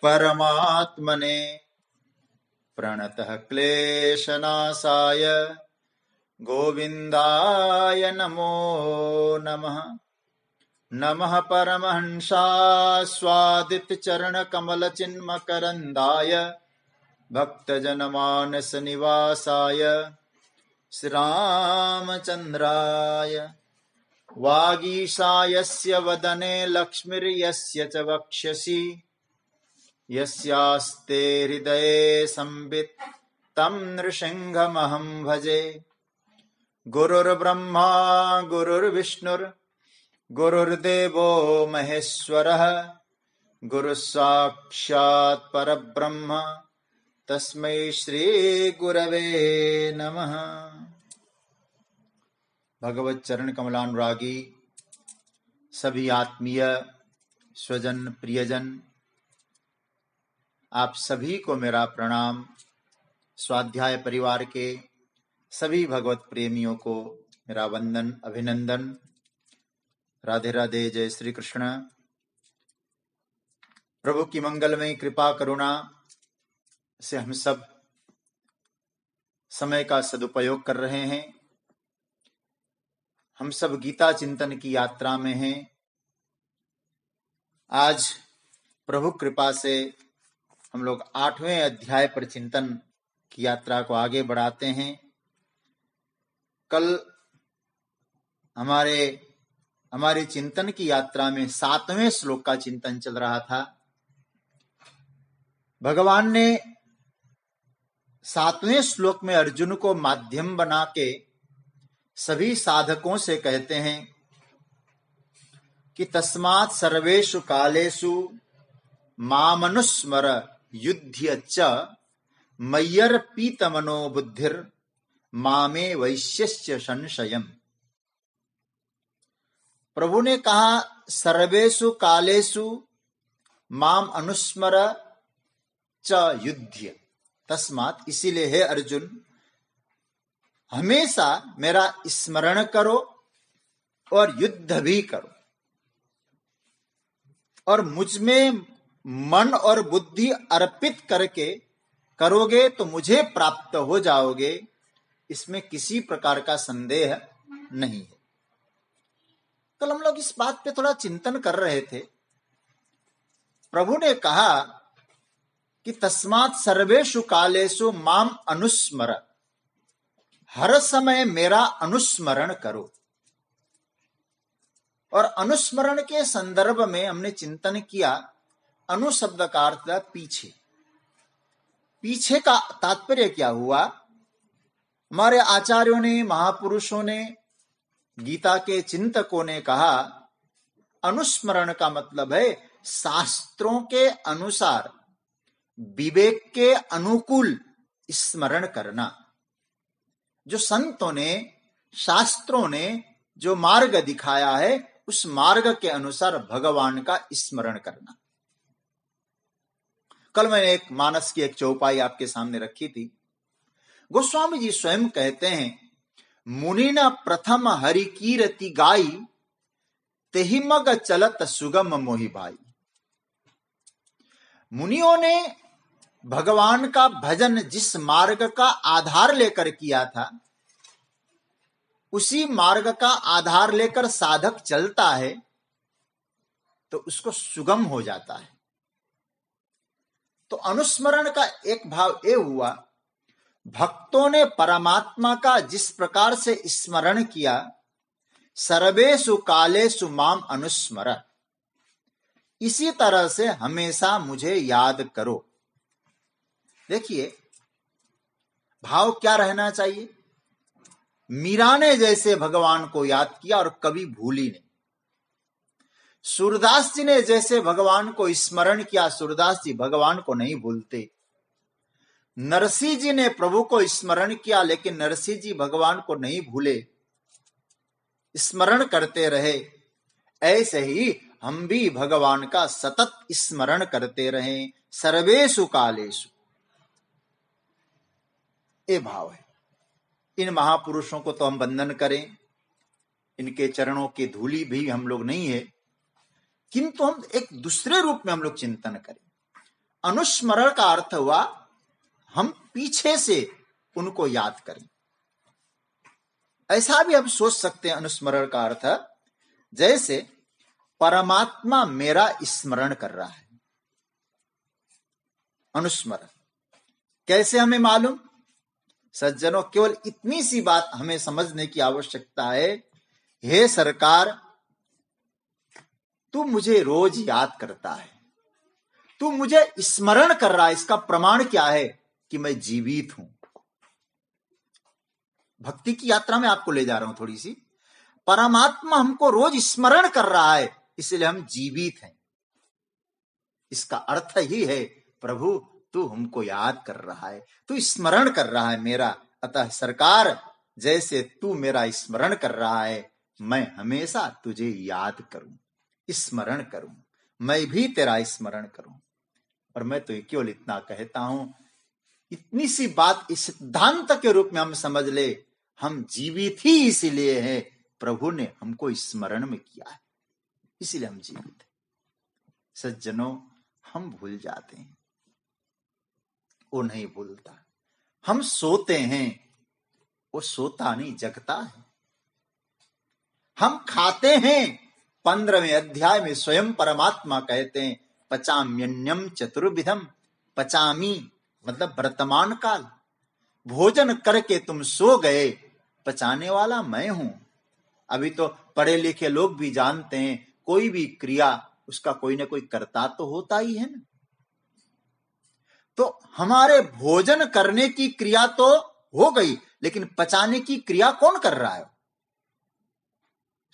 परमात्मने प्रणतः क्लेशनाशाय गोविन्दाय नमो नमः। नमः परमहंसास्वादितचरणकमलचिन्मकरन्दाय भक्तजनमानसनिवासाय श्रीरामचन्द्राय। वागीशायस्य वदने लक्ष्मीर्यस्य च वक्षसि यस्यास्ते हृदये संवित् तं नृसिंहमहं भजे। गुरुर्ब्रह्मा गुरुर्विष्णुर्गुरुर्देवो महेश्वरः गुरुसाक्षात् परब्रह्म तस्मै श्री गुरवे नमः। भगवत चरण कमलानुरागी सभी आत्मीय स्वजन प्रियजन, आप सभी को मेरा प्रणाम। स्वाध्याय परिवार के सभी भगवत प्रेमियों को मेरा वंदन अभिनंदन। राधे राधे, जय श्री कृष्ण। प्रभु की मंगलमयी कृपा करुणा से हम सब समय का सदुपयोग कर रहे हैं। हम सब गीता चिंतन की यात्रा में हैं। आज प्रभु कृपा से हम लोग 8वें अध्याय पर चिंतन की यात्रा को आगे बढ़ाते हैं। कल हमारे चिंतन की यात्रा में 7वें श्लोक का चिंतन चल रहा था। भगवान ने 7वें श्लोक में अर्जुन को माध्यम बना के सभी साधकों से कहते हैं कि तस्मात् सर्वेषु कालेषु मामनुस्मर युध्य च मय्यर्पितमनो बुद्धिर मामे वैश्यस्य संशयम्। प्रभु ने कहा सर्वेषु कालेषु माम अनुस्मर च युध्य, तस्मात् इसीलिए हे अर्जुन हमेशा मेरा स्मरण करो और युद्ध भी करो, और मुझ में मन और बुद्धि अर्पित करके करोगे तो मुझे प्राप्त हो जाओगे, इसमें किसी प्रकार का संदेह नहीं है। कल हम लोग इस बात पे थोड़ा चिंतन कर रहे थे। प्रभु ने कहा कि तस्मात् सर्वेषु कालेषु माम अनुस्मर, हर समय मेरा अनुस्मरण करो। और अनुस्मरण के संदर्भ में हमने चिंतन किया, अनु शब्द का अर्थ है पीछे। पीछे का तात्पर्य क्या हुआ? हमारे आचार्यों ने, महापुरुषों ने, गीता के चिंतकों ने कहा अनुस्मरण का मतलब है शास्त्रों के अनुसार विवेक के अनुकूल स्मरण करना। जो संतों ने, शास्त्रों ने जो मार्ग दिखाया है उस मार्ग के अनुसार भगवान का स्मरण करना। कल मैंने एक मानस की एक चौपाई आपके सामने रखी थी। गोस्वामी जी स्वयं कहते हैं मुनिना प्रथम हरि कीरति गाई तेहि मग चलत सुगम मोहि भाई। मुनियों ने भगवान का भजन जिस मार्ग का आधार लेकर किया था, उसी मार्ग का आधार लेकर साधक चलता है तो उसको सुगम हो जाता है। तो अनुस्मरण का एक भाव ये हुआ, भक्तों ने परमात्मा का जिस प्रकार से स्मरण किया, सर्वेषु कालेषु माम अनुस्मर, इसी तरह से हमेशा मुझे याद करो। देखिए भाव क्या रहना चाहिए। मीरा ने जैसे भगवान को याद किया और कभी भूली नहीं। सूरदास जी ने जैसे भगवान को स्मरण किया, सूरदास जी भगवान को नहीं भूलते। नरसिंह जी ने प्रभु को स्मरण किया, लेकिन नरसिंह जी भगवान को नहीं भूले, स्मरण करते रहे। ऐसे ही हम भी भगवान का सतत स्मरण करते रहें सर्वेषु कालेषु। ये भाव है। इन महापुरुषों को तो हम वंदन करें, इनके चरणों की धूली भी हम लोग नहीं है, किंतु हम एक दूसरे रूप में हम लोग चिंतन करें। अनुस्मरण का अर्थ हुआ हम पीछे से उनको याद करें। ऐसा भी हम सोच सकते हैं अनुस्मरण का अर्थ जैसे परमात्मा मेरा स्मरण कर रहा है। अनुस्मरण कैसे हमें मालूम? सज्जनों, केवल इतनी सी बात हमें समझने की आवश्यकता है। हे सरकार, तू मुझे रोज याद करता है, तू मुझे स्मरण कर रहा है। इसका प्रमाण क्या है? कि मैं जीवित हूं। भक्ति की यात्रा में आपको ले जा रहा हूं थोड़ी सी। परमात्मा हमको रोज स्मरण कर रहा है, इसलिए हम जीवित हैं। इसका अर्थ ही है प्रभु तू हमको याद कर रहा है, तू स्मरण कर रहा है मेरा। अतः सरकार, जैसे तू मेरा स्मरण कर रहा है, मैं हमेशा तुझे याद करूं, स्मरण करूं, मैं भी तेरा स्मरण करूं। और मैं तो केवल इतना कहता हूं, इतनी सी बात इस सिद्धांत के रूप में हम समझ ले, हम जीवित ही इसीलिए हैं, प्रभु ने हमको स्मरण में किया है, इसीलिए हम जीवित हैं। सज्जनों, हम भूल जाते हैं, वो नहीं भूलता। हम सोते हैं, वो सोता नहीं, जगता है। हम खाते हैं, 15वें अध्याय में स्वयं परमात्मा कहते हैं पचाम्यन्यम चतुर्विधम। पचामी मतलब वर्तमान काल। भोजन करके तुम सो गए, पचाने वाला मैं हूं। अभी तो पढ़े लिखे लोग भी जानते हैं, कोई भी क्रिया उसका कोई ना कोई कर्ता तो होता ही है ना। तो हमारे भोजन करने की क्रिया तो हो गई, लेकिन पचाने की क्रिया कौन कर रहा है?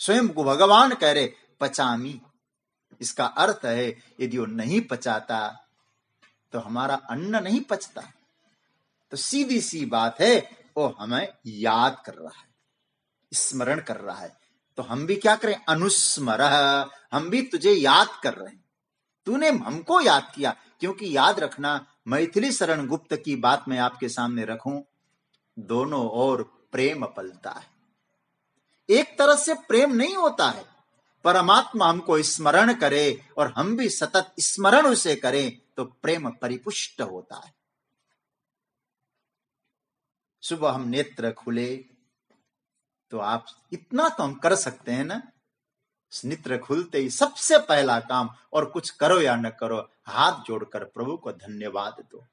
स्वयं को भगवान कह रहे पचामी। इसका अर्थ है यदि वो नहीं पचाता तो हमारा अन्न नहीं पचता। तो सीधी सी बात है, वो हमें याद कर रहा है, स्मरण कर रहा है। तो हम भी क्या करें? अनुस्मरः, हम भी तुझे याद कर रहे हैं। तूने हमको याद किया, क्योंकि याद रखना, मैथिली शरण गुप्त की बात मैं आपके सामने रखूं, दोनों ओर प्रेम पलता है। एक तरह से प्रेम नहीं होता है। परमात्मा हमको स्मरण करे और हम भी सतत स्मरण उसे करें तो प्रेम परिपुष्ट होता है। सुबह हम नेत्र खुले तो आप इतना तो हम कर सकते हैं ना, नेत्र खुलते ही सबसे पहला काम, और कुछ करो या न करो, हाथ जोड़कर प्रभु को धन्यवाद दो।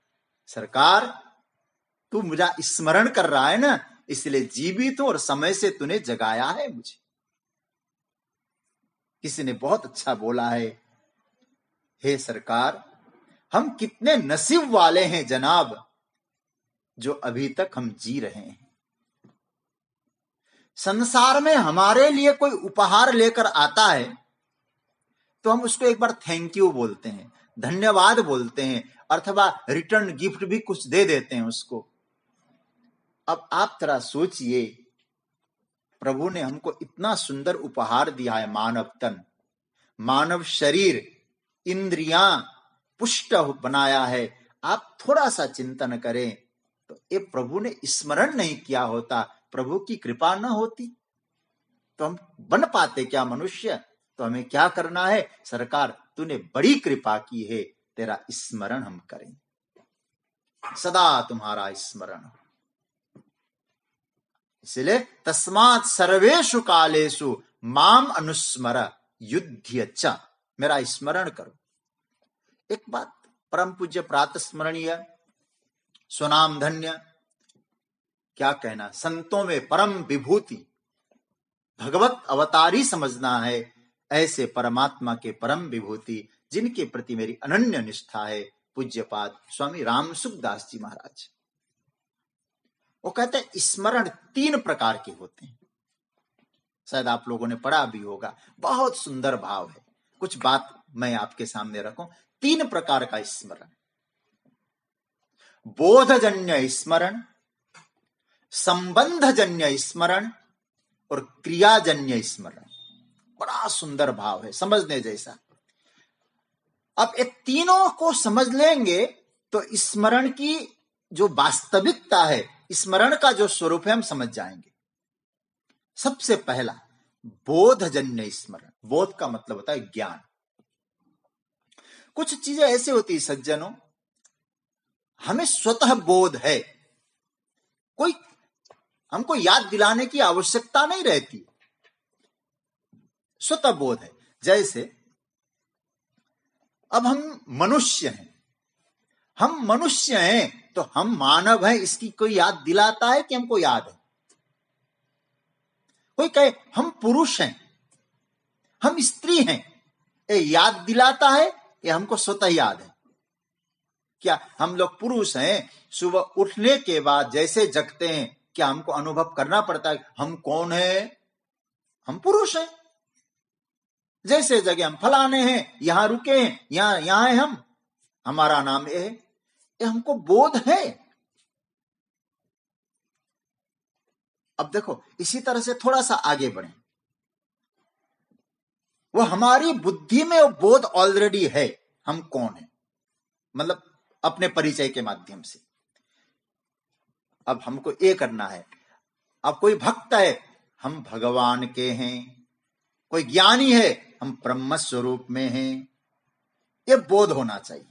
सरकार, तू मुझे स्मरण कर रहा है ना, इसलिए जीवित हूं और समय से तूने जगाया है मुझे। किसी ने बहुत अच्छा बोला है, हे सरकार, हम कितने नसीब वाले हैं जनाब, जो अभी तक हम जी रहे हैं। संसार में हमारे लिए कोई उपहार लेकर आता है तो हम उसको एक बार थैंक यू बोलते हैं, धन्यवाद बोलते हैं, अथवा रिटर्न गिफ्ट भी कुछ दे देते हैं उसको। अब आप जरा सोचिए, प्रभु ने हमको इतना सुंदर उपहार दिया है, मानव तन, मानव शरीर, इंद्रियां पुष्ट बनाया है। आप थोड़ा सा चिंतन करें तो ये प्रभु ने स्मरण नहीं किया होता, प्रभु की कृपा न होती तो हम बन पाते क्या मनुष्य? तो हमें क्या करना है? सरकार, तूने बड़ी कृपा की है, तेरा स्मरण हम करें, सदा तुम्हारा स्मरण। इसलिए तस्मात् सर्वेषु कालेषु माम अनुस्मर युध्य च, मेरा स्मरण करो। एक बात परम पूज्य प्रातः स्मरणीय स्वनाम धन्य, क्या कहना, संतों में परम विभूति भगवत अवतारी समझना है। ऐसे परमात्मा के परम विभूति जिनके प्रति मेरी अनन्य निष्ठा है, पूज्यपाद स्वामी रामसुखदास जी महाराज। वो कहते हैं स्मरण 3 प्रकार के होते हैं, शायद आप लोगों ने पढ़ा भी होगा, बहुत सुंदर भाव है। कुछ बात मैं आपके सामने रखूं। 3 प्रकार का स्मरण: बोधजन्य स्मरण, संबंधजन्य स्मरण और क्रियाजन्य स्मरण। बड़ा सुंदर भाव है, समझने जैसा। अब ये तीनों को समझ लेंगे तो स्मरण की जो वास्तविकता है, स्मरण का जो स्वरूप है, हम समझ जाएंगे। सबसे पहला बोधजन्य स्मरण। बोध का मतलब होता है ज्ञान। कुछ चीजें ऐसी होती सज्जनों, हमें स्वतः बोध है, कोई हमको याद दिलाने की आवश्यकता नहीं रहती, स्वतः बोध है। जैसे अब हम मनुष्य हैं, हम मनुष्य हैं तो हम मानव हैं, इसकी कोई याद दिलाता है कि हमको याद है? कोई कहे हम पुरुष हैं, हम स्त्री हैं, ये याद दिलाता है कि हमको स्वतः याद है? क्या हम लोग पुरुष हैं, सुबह उठने के बाद जैसे जगते हैं, क्या हमको अनुभव करना पड़ता है हम कौन है? हम पुरुष हैं। जैसे जगह हम फलाने हैं, यहां रुके हैं, यहां है हम, हमारा नाम ये है, ये हमको बोध है। अब देखो, इसी तरह से थोड़ा सा आगे बढ़े, वो हमारी बुद्धि में वो बोध ऑलरेडी है, हम कौन है, मतलब अपने परिचय के माध्यम से। अब हमको ये करना है, अब कोई भक्त है, हम भगवान के हैं, कोई ज्ञानी है, हम ब्रह्म स्वरूप में हैं, ये बोध होना चाहिए।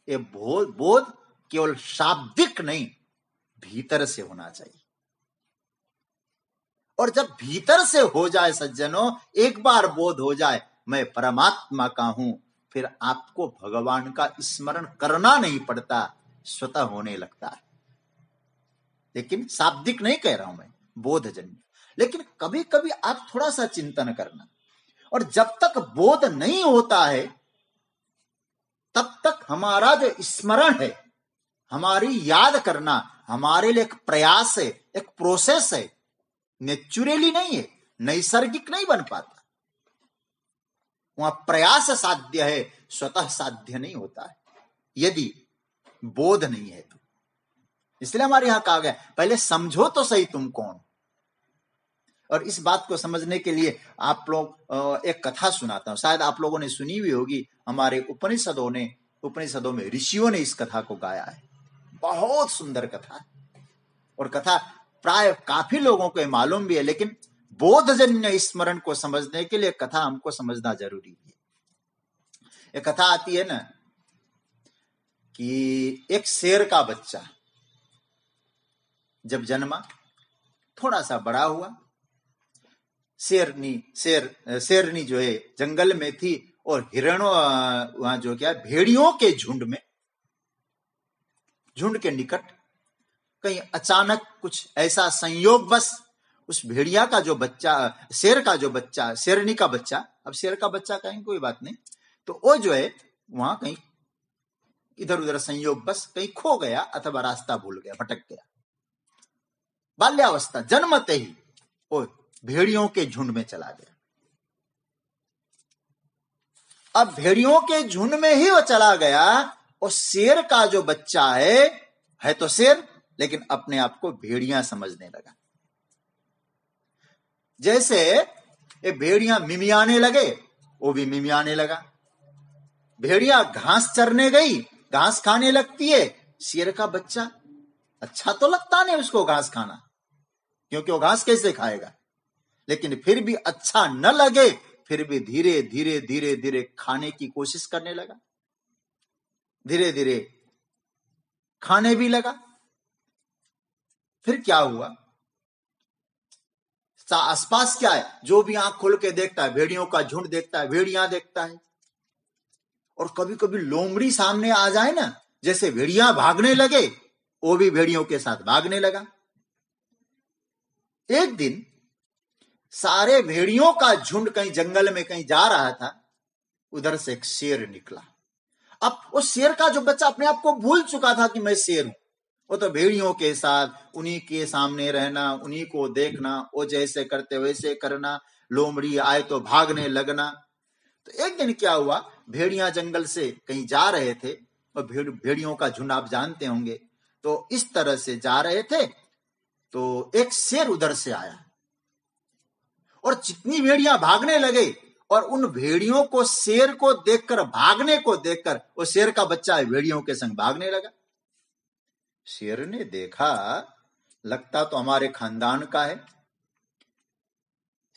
ये बोध केवल शाब्दिक नहीं, भीतर से होना चाहिए। और जब भीतर से हो जाए सज्जनों, एक बार बोध हो जाए मैं परमात्मा का हूं, फिर आपको भगवान का स्मरण करना नहीं पड़ता, स्वतः होने लगता है। लेकिन शाब्दिक नहीं कह रहा हूं मैं, बोधजन्य। लेकिन कभी कभी आप थोड़ा सा चिंतन करना, और जब तक बोध नहीं होता है तब तक हमारा जो स्मरण है, हमारी याद करना, हमारे लिए एक प्रयास है, एक प्रोसेस है, नेचुरली नहीं है, नैसर्गिक नहीं बन पाता। वहां प्रयास साध्य है, स्वतः साध्य नहीं होता है यदि बोध नहीं है तो। इसलिए हमारे यहां कहा गया पहले समझो तो सही तुम कौन। और इस बात को समझने के लिए आप लोग एक कथा सुनाता हूं, शायद आप लोगों ने सुनी हुई होगी। हमारे उपनिषदों में ऋषियों ने इस कथा को गाया है, बहुत सुंदर कथा। और कथा प्राय काफी लोगों को मालूम भी है, लेकिन बोधजन्य स्मरण को समझने के लिए कथा हमको समझना जरूरी है। एक कथा आती है ना कि एक शेर का बच्चा जब जन्मा, थोड़ा सा बड़ा हुआ, शेरनी जो है जंगल में थी, और हिरणों वहां जो क्या भेड़ियों के झुंड के निकट कहीं अचानक कुछ ऐसा संयोग, बस उस भेड़िया का जो बच्चा, शेर का जो बच्चा, शेरनी का बच्चा, अब शेर का बच्चा कहीं कोई बात नहीं, तो वो जो है वहां कहीं इधर उधर संयोग बस कहीं खो गया, अथवा रास्ता भूल गया, भटक गया। बाल्यावस्था, जन्मते ही वो भेड़ियों के झुंड में चला गया। अब भेड़ियों के झुंड में ही वो चला गया, और शेर का जो बच्चा है तो शेर, लेकिन अपने आप को भेड़िया समझने लगा। जैसे ये भेड़िया मिमियाने लगे, वो भी मिमियाने लगा। भेड़िया घास चरने गई, घास खाने लगती है। शेर का बच्चा अच्छा तो लगता नहीं उसको घास खाना, क्योंकि वो घास कैसे खाएगा, लेकिन फिर भी अच्छा न लगे, फिर भी धीरे धीरे धीरे धीरे खाने की कोशिश करने लगा, धीरे धीरे खाने भी लगा। फिर क्या हुआ, आसपास क्या है, जो भी आंख खोल के देखता है, भेड़ियों का झुंड देखता है, भेड़िया देखता है। और कभी कभी लोमड़ी सामने आ जाए ना, जैसे भेड़िया भागने लगे, वो भी भेड़ियों के साथ भागने लगा। एक दिन सारे भेड़ियों का झुंड कहीं जंगल में कहीं जा रहा था, उधर से एक शेर निकला। अब वो शेर का जो बच्चा अपने आप को भूल चुका था कि मैं शेर हूं, वो तो भेड़ियों के साथ उन्हीं के सामने रहना, उन्हीं को देखना, वो जैसे करते वैसे करना, लोमड़ी आए तो भागने लगना। तो एक दिन क्या हुआ, भेड़िया जंगल से कहीं जा रहे थे, और भेड़ियों का झुंड आप जानते होंगे, तो इस तरह से जा रहे थे, तो एक शेर उधर से आया, और जितनी भेड़ियां भागने लगे, और उन भेड़ियों को, शेर को देखकर, भागने को देखकर, वो शेर का बच्चा भेड़ियों के संग भागने लगा। शेर ने देखा, लगता तो हमारे खानदान का है,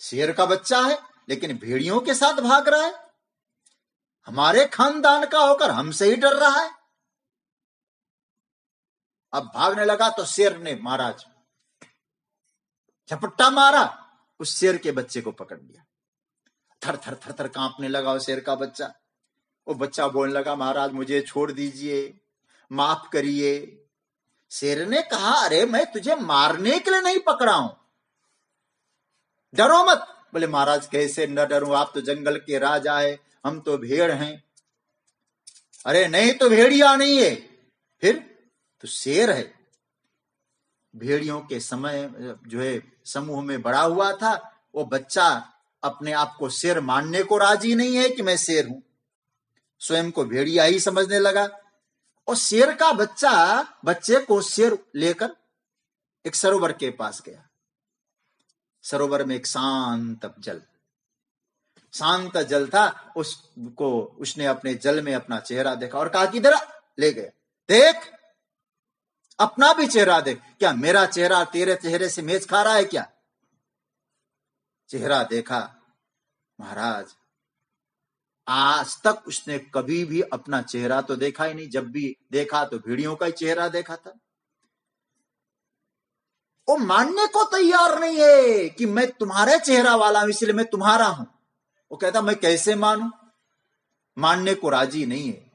शेर का बच्चा है लेकिन भेड़ियों के साथ भाग रहा है, हमारे खानदान का होकर हमसे ही डर रहा है। अब भागने लगा तो शेर ने महाराज झपट्टा मारा, उस शेर के बच्चे को पकड़ लिया। थर थर थर थर कांपने लगा वो शेर का बच्चा। वो बच्चा बोलने लगा, महाराज मुझे छोड़ दीजिए, माफ करिए। शेर ने कहा, अरे मैं तुझे मारने के लिए नहीं पकड़ा हूं, डरो मत। बोले महाराज कैसे न डरूं, आप तो जंगल के राजा है, हम तो भेड़ हैं। अरे नहीं तो भेड़िया नहीं है, फिर तो शेर है। भेड़ियों के समय जो है समूह में बड़ा हुआ था, वो बच्चा अपने आप को शेर मानने को राजी नहीं है कि मैं शेर हूं, स्वयं को भेड़िया ही समझने लगा। और शेर का बच्चे को शेर लेकर एक सरोवर के पास गया। सरोवर में एक शांत जल था। उसने अपने जल में अपना चेहरा देखा और कहा कि इधर ले गया, देख अपना भी चेहरा देख, क्या मेरा चेहरा तेरे चेहरे से मेच खा रहा है क्या? चेहरा देखा महाराज, आज तक उसने कभी भी अपना चेहरा तो देखा ही नहीं, जब भी देखा तो भेड़ियों का ही चेहरा देखा था। वो मानने को तैयार नहीं है कि मैं तुम्हारे चेहरा वाला हूं, इसलिए मैं तुम्हारा हूं। वो कहता मैं कैसे मानूं, मानने को राजी नहीं है।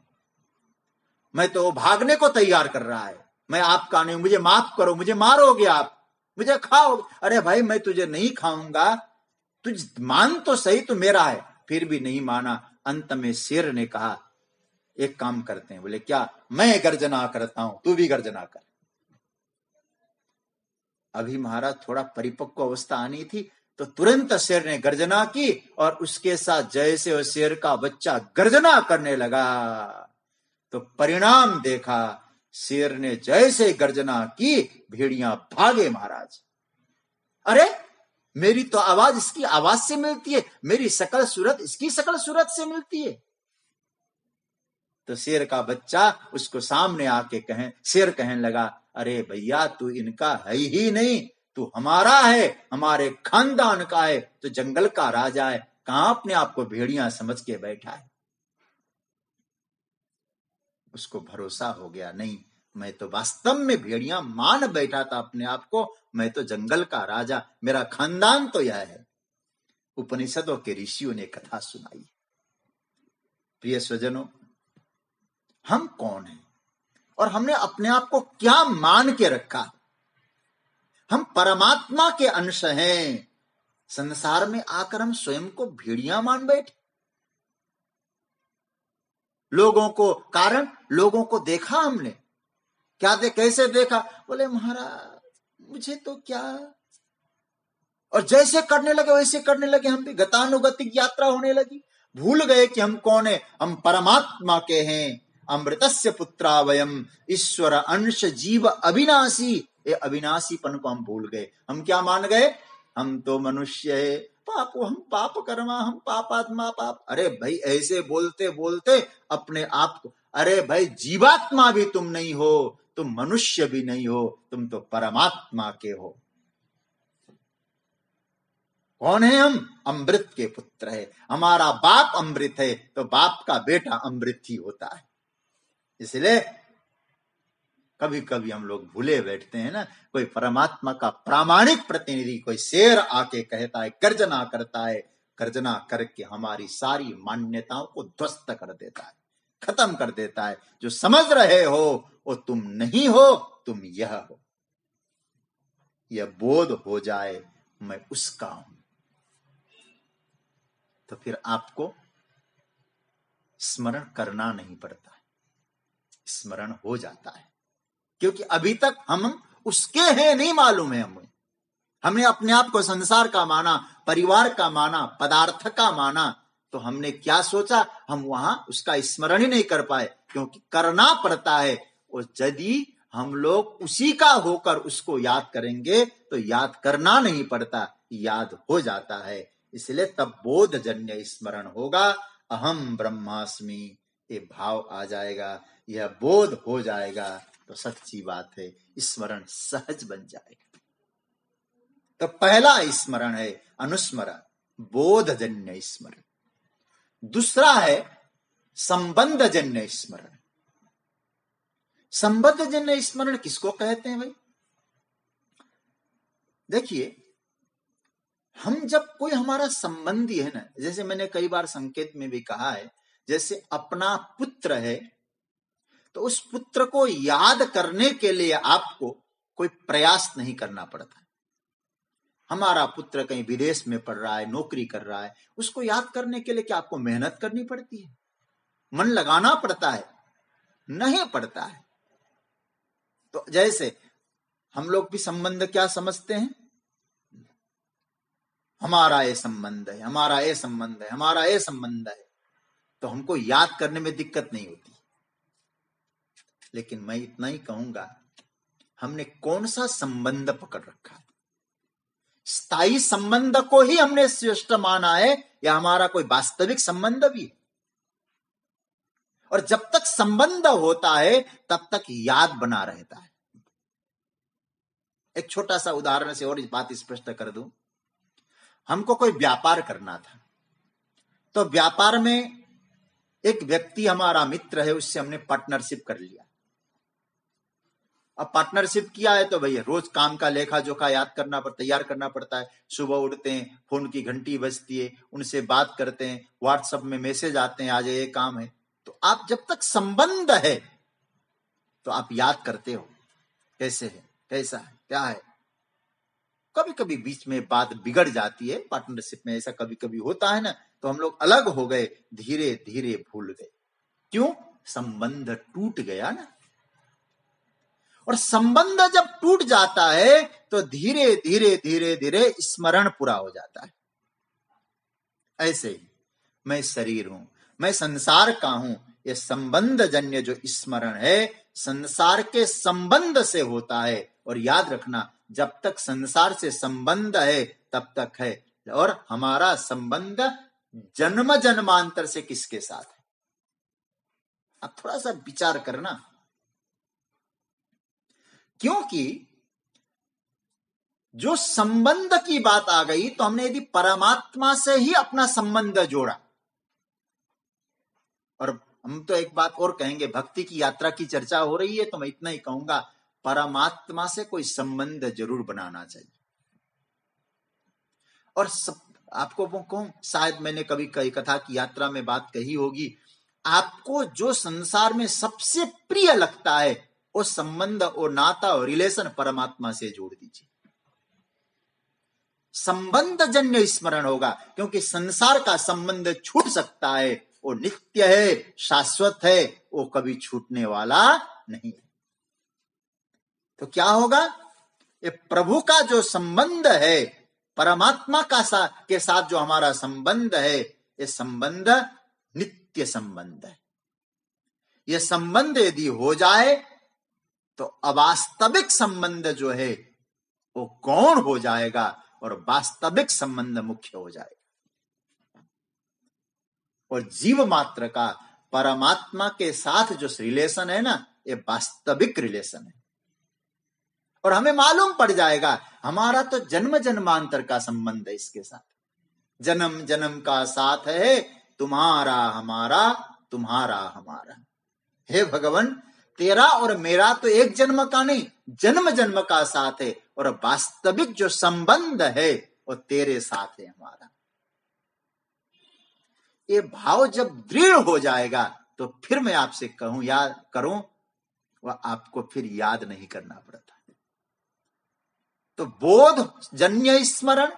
मैं तो भागने को तैयार कर रहा है, मैं आपका नहीं, मुझे माफ करो, मुझे मारोगे आप, मुझे खाओगे। अरे भाई मैं तुझे नहीं खाऊंगा, तुझ मान तो सही तू मेरा है। फिर भी नहीं माना। अंत में शेर ने कहा, एक काम करते हैं। बोले क्या? मैं गर्जना करता हूं, तू भी गर्जना कर। अभी महाराज थोड़ा परिपक्व अवस्था आनी थी, तो तुरंत शेर ने गर्जना की और उसके साथ जैसे वो शेर का बच्चा गर्जना करने लगा, तो परिणाम देखा, शेर ने जैसे गर्जना की, भेड़ियां भागे महाराज। अरे मेरी तो आवाज इसकी आवाज से मिलती है, मेरी शकल सूरत इसकी शकल सूरत से मिलती है। तो शेर का बच्चा उसको सामने आके शेर कहने लगा, अरे भैया तू इनका है ही नहीं, तू हमारा है, हमारे खानदान का है, तो जंगल का राजा है, कहां अपने आप को भेड़िया समझ के बैठा है। उसको भरोसा हो गया, नहीं मैं तो वास्तव में भेड़िया मान बैठा था अपने आप को, मैं तो जंगल का राजा, मेरा खानदान तो यह है। उपनिषदों के ऋषियों ने कथा सुनाई। प्रिय स्वजनों, हम कौन हैं और हमने अपने आप को क्या मान के रखा? हम परमात्मा के अंश हैं, संसार में आकर हम स्वयं को भेड़िया मान बैठे। लोगों को देखा हमने, क्या कैसे देखा? बोले महाराज मुझे तो क्या, और जैसे करने लगे वैसे करने लगे, हम भी गतानुगतिक यात्रा होने लगी। भूल गए कि हम कौन है, हम परमात्मा के हैं। अमृतस्य पुत्रा वयम, ईश्वर अंश जीव अविनाशी। ये अविनाशीपन को हम भूल गए। हम क्या मान गए? हम तो मनुष्य है, हम पाप कर्मा, हम पापात्मा पाप। अरे भाई ऐसे बोलते बोलते अपने आप को, अरे भाई जीवात्मा भी तुम नहीं हो, तुम मनुष्य भी नहीं हो, तुम तो परमात्मा के हो। कौन है हम? अमृत के पुत्र है। हमारा बाप अमृत है, तो बाप का बेटा अमृत ही होता है। इसलिए कभी कभी हम लोग भूले बैठते हैं ना, कोई परमात्मा का प्रामाणिक प्रतिनिधि, कोई शेर आके कहता है, गर्जना करता है, गर्जना करके हमारी सारी मान्यताओं को ध्वस्त कर देता है, खत्म कर देता है। जो समझ रहे हो वो तुम नहीं हो, तुम यह हो। यह बोध हो जाए मैं उसका हूं, तो फिर आपको स्मरण करना नहीं पड़ता, स्मरण हो जाता है। क्योंकि अभी तक हम उसके हैं नहीं मालूम है। हमने अपने आप को संसार का माना, परिवार का माना, पदार्थ का माना, तो हमने क्या सोचा, हम वहां उसका स्मरण ही नहीं कर पाए, क्योंकि करना पड़ता है। और यदि हम लोग उसी का होकर उसको याद करेंगे तो याद करना नहीं पड़ता, याद हो जाता है। इसलिए तब बोधजन्य स्मरण होगा, अहम ब्रह्मास्मि ये भाव आ जाएगा, यह बोध हो जाएगा, तो सच्ची बात है स्मरण सहज बन जाएगा। तो पहला स्मरण है अनुस्मरण, बोधजन्य स्मरण। दूसरा है संबंध जन्य स्मरण। संबंध जन्य स्मरण किसको कहते हैं भाई? देखिए, हम जब कोई हमारा संबंधी है ना, जैसे मैंने कई बार संकेत में भी कहा है, जैसे अपना पुत्र है तो उस पुत्र को याद करने के लिए आपको कोई प्रयास नहीं करना पड़ता। हमारा पुत्र कहीं विदेश में पढ़ रहा है, नौकरी कर रहा है, उसको याद करने के लिए क्या आपको मेहनत करनी पड़ती है, मन लगाना पड़ता है? नहीं पड़ता है। तो जैसे हम लोग भी संबंध क्या समझते हैं, हमारा ये संबंध है, हमारा ये संबंध है, हमारा ये संबंध है, तो हमको याद करने में दिक्कत नहीं होती। लेकिन मैं इतना ही कहूंगा, हमने कौन सा संबंध पकड़ रखा है? स्थायी संबंध को ही हमने श्रेष्ठ माना है या हमारा कोई वास्तविक संबंध भी है? और जब तक संबंध होता है तब तक याद बना रहता है। एक छोटा सा उदाहरण से और इस बात स्पष्ट कर दूं। हमको कोई व्यापार करना था, तो व्यापार में एक व्यक्ति हमारा मित्र है, उससे हमने पार्टनरशिप कर लिया। अब पार्टनरशिप किया है तो भैया रोज काम का लेखा जोखा याद करना पड़ता, तैयार करना पड़ता है। सुबह उठते हैं, फोन की घंटी बजती है, उनसे बात करते हैं, व्हाट्सएप में मैसेज आते हैं, आज ये काम है। तो आप जब तक संबंध है तो आप याद करते हो, कैसे है, कैसा है, क्या है। कभी कभी बीच में बात बिगड़ जाती है, पार्टनरशिप में ऐसा कभी कभी होता है ना, तो हम लोग अलग हो गए, धीरे धीरे भूल गए। क्यों? संबंध टूट गया ना। और संबंध जब टूट जाता है तो धीरे धीरे धीरे धीरे स्मरण पूरा हो जाता है। ऐसे ही मैं शरीर हूं, मैं संसार का हूं, ये संबंध जन्य जो स्मरण है संसार के संबंध से होता है। और याद रखना, जब तक संसार से संबंध है तब तक है, और हमारा संबंध जन्म जन्मांतर से किसके साथ है? अब थोड़ा सा विचार करना, क्योंकि जो संबंध की बात आ गई तो हमने यदि परमात्मा से ही अपना संबंध जोड़ा, और हम तो एक बात और कहेंगे, भक्ति की यात्रा की चर्चा हो रही है तो मैं इतना ही कहूंगा, परमात्मा से कोई संबंध जरूर बनाना चाहिए। और आपको कहूं, शायद मैंने कभी कई कथा की यात्रा में बात कही होगी, आपको जो संसार में सबसे प्रिय लगता है वो संबंध, वो नाता और रिलेशन परमात्मा से जोड़ दीजिए। संबंध जन्य स्मरण होगा, क्योंकि संसार का संबंध छूट सकता है, वो नित्य है, शाश्वत है, वो कभी छूटने वाला नहीं। तो क्या होगा? ये प्रभु का जो संबंध है, परमात्मा के साथ जो हमारा संबंध है, ये संबंध नित्य संबंध है। ये संबंध यदि हो जाए तो अवास्तविक संबंध जो है वो गौण हो जाएगा और वास्तविक संबंध मुख्य हो जाएगा। और जीव मात्र का परमात्मा के साथ जो रिलेशन है ना, ये वास्तविक रिलेशन है। और हमें मालूम पड़ जाएगा, हमारा तो जन्म जन्मांतर का संबंध है इसके साथ, जन्म जन्म का साथ है, तुम्हारा हमारा, तुम्हारा हमारा। हे भगवान, तेरा और मेरा तो एक जन्म का नहीं, जन्म जन्म का साथ है, और वास्तविक जो संबंध है वो तेरे साथ है हमारा। ये भाव जब दृढ़ हो जाएगा तो फिर मैं आपसे कहूं, याद करूं, वह आपको फिर याद नहीं करना पड़ता। तो बोध जन्य स्मरण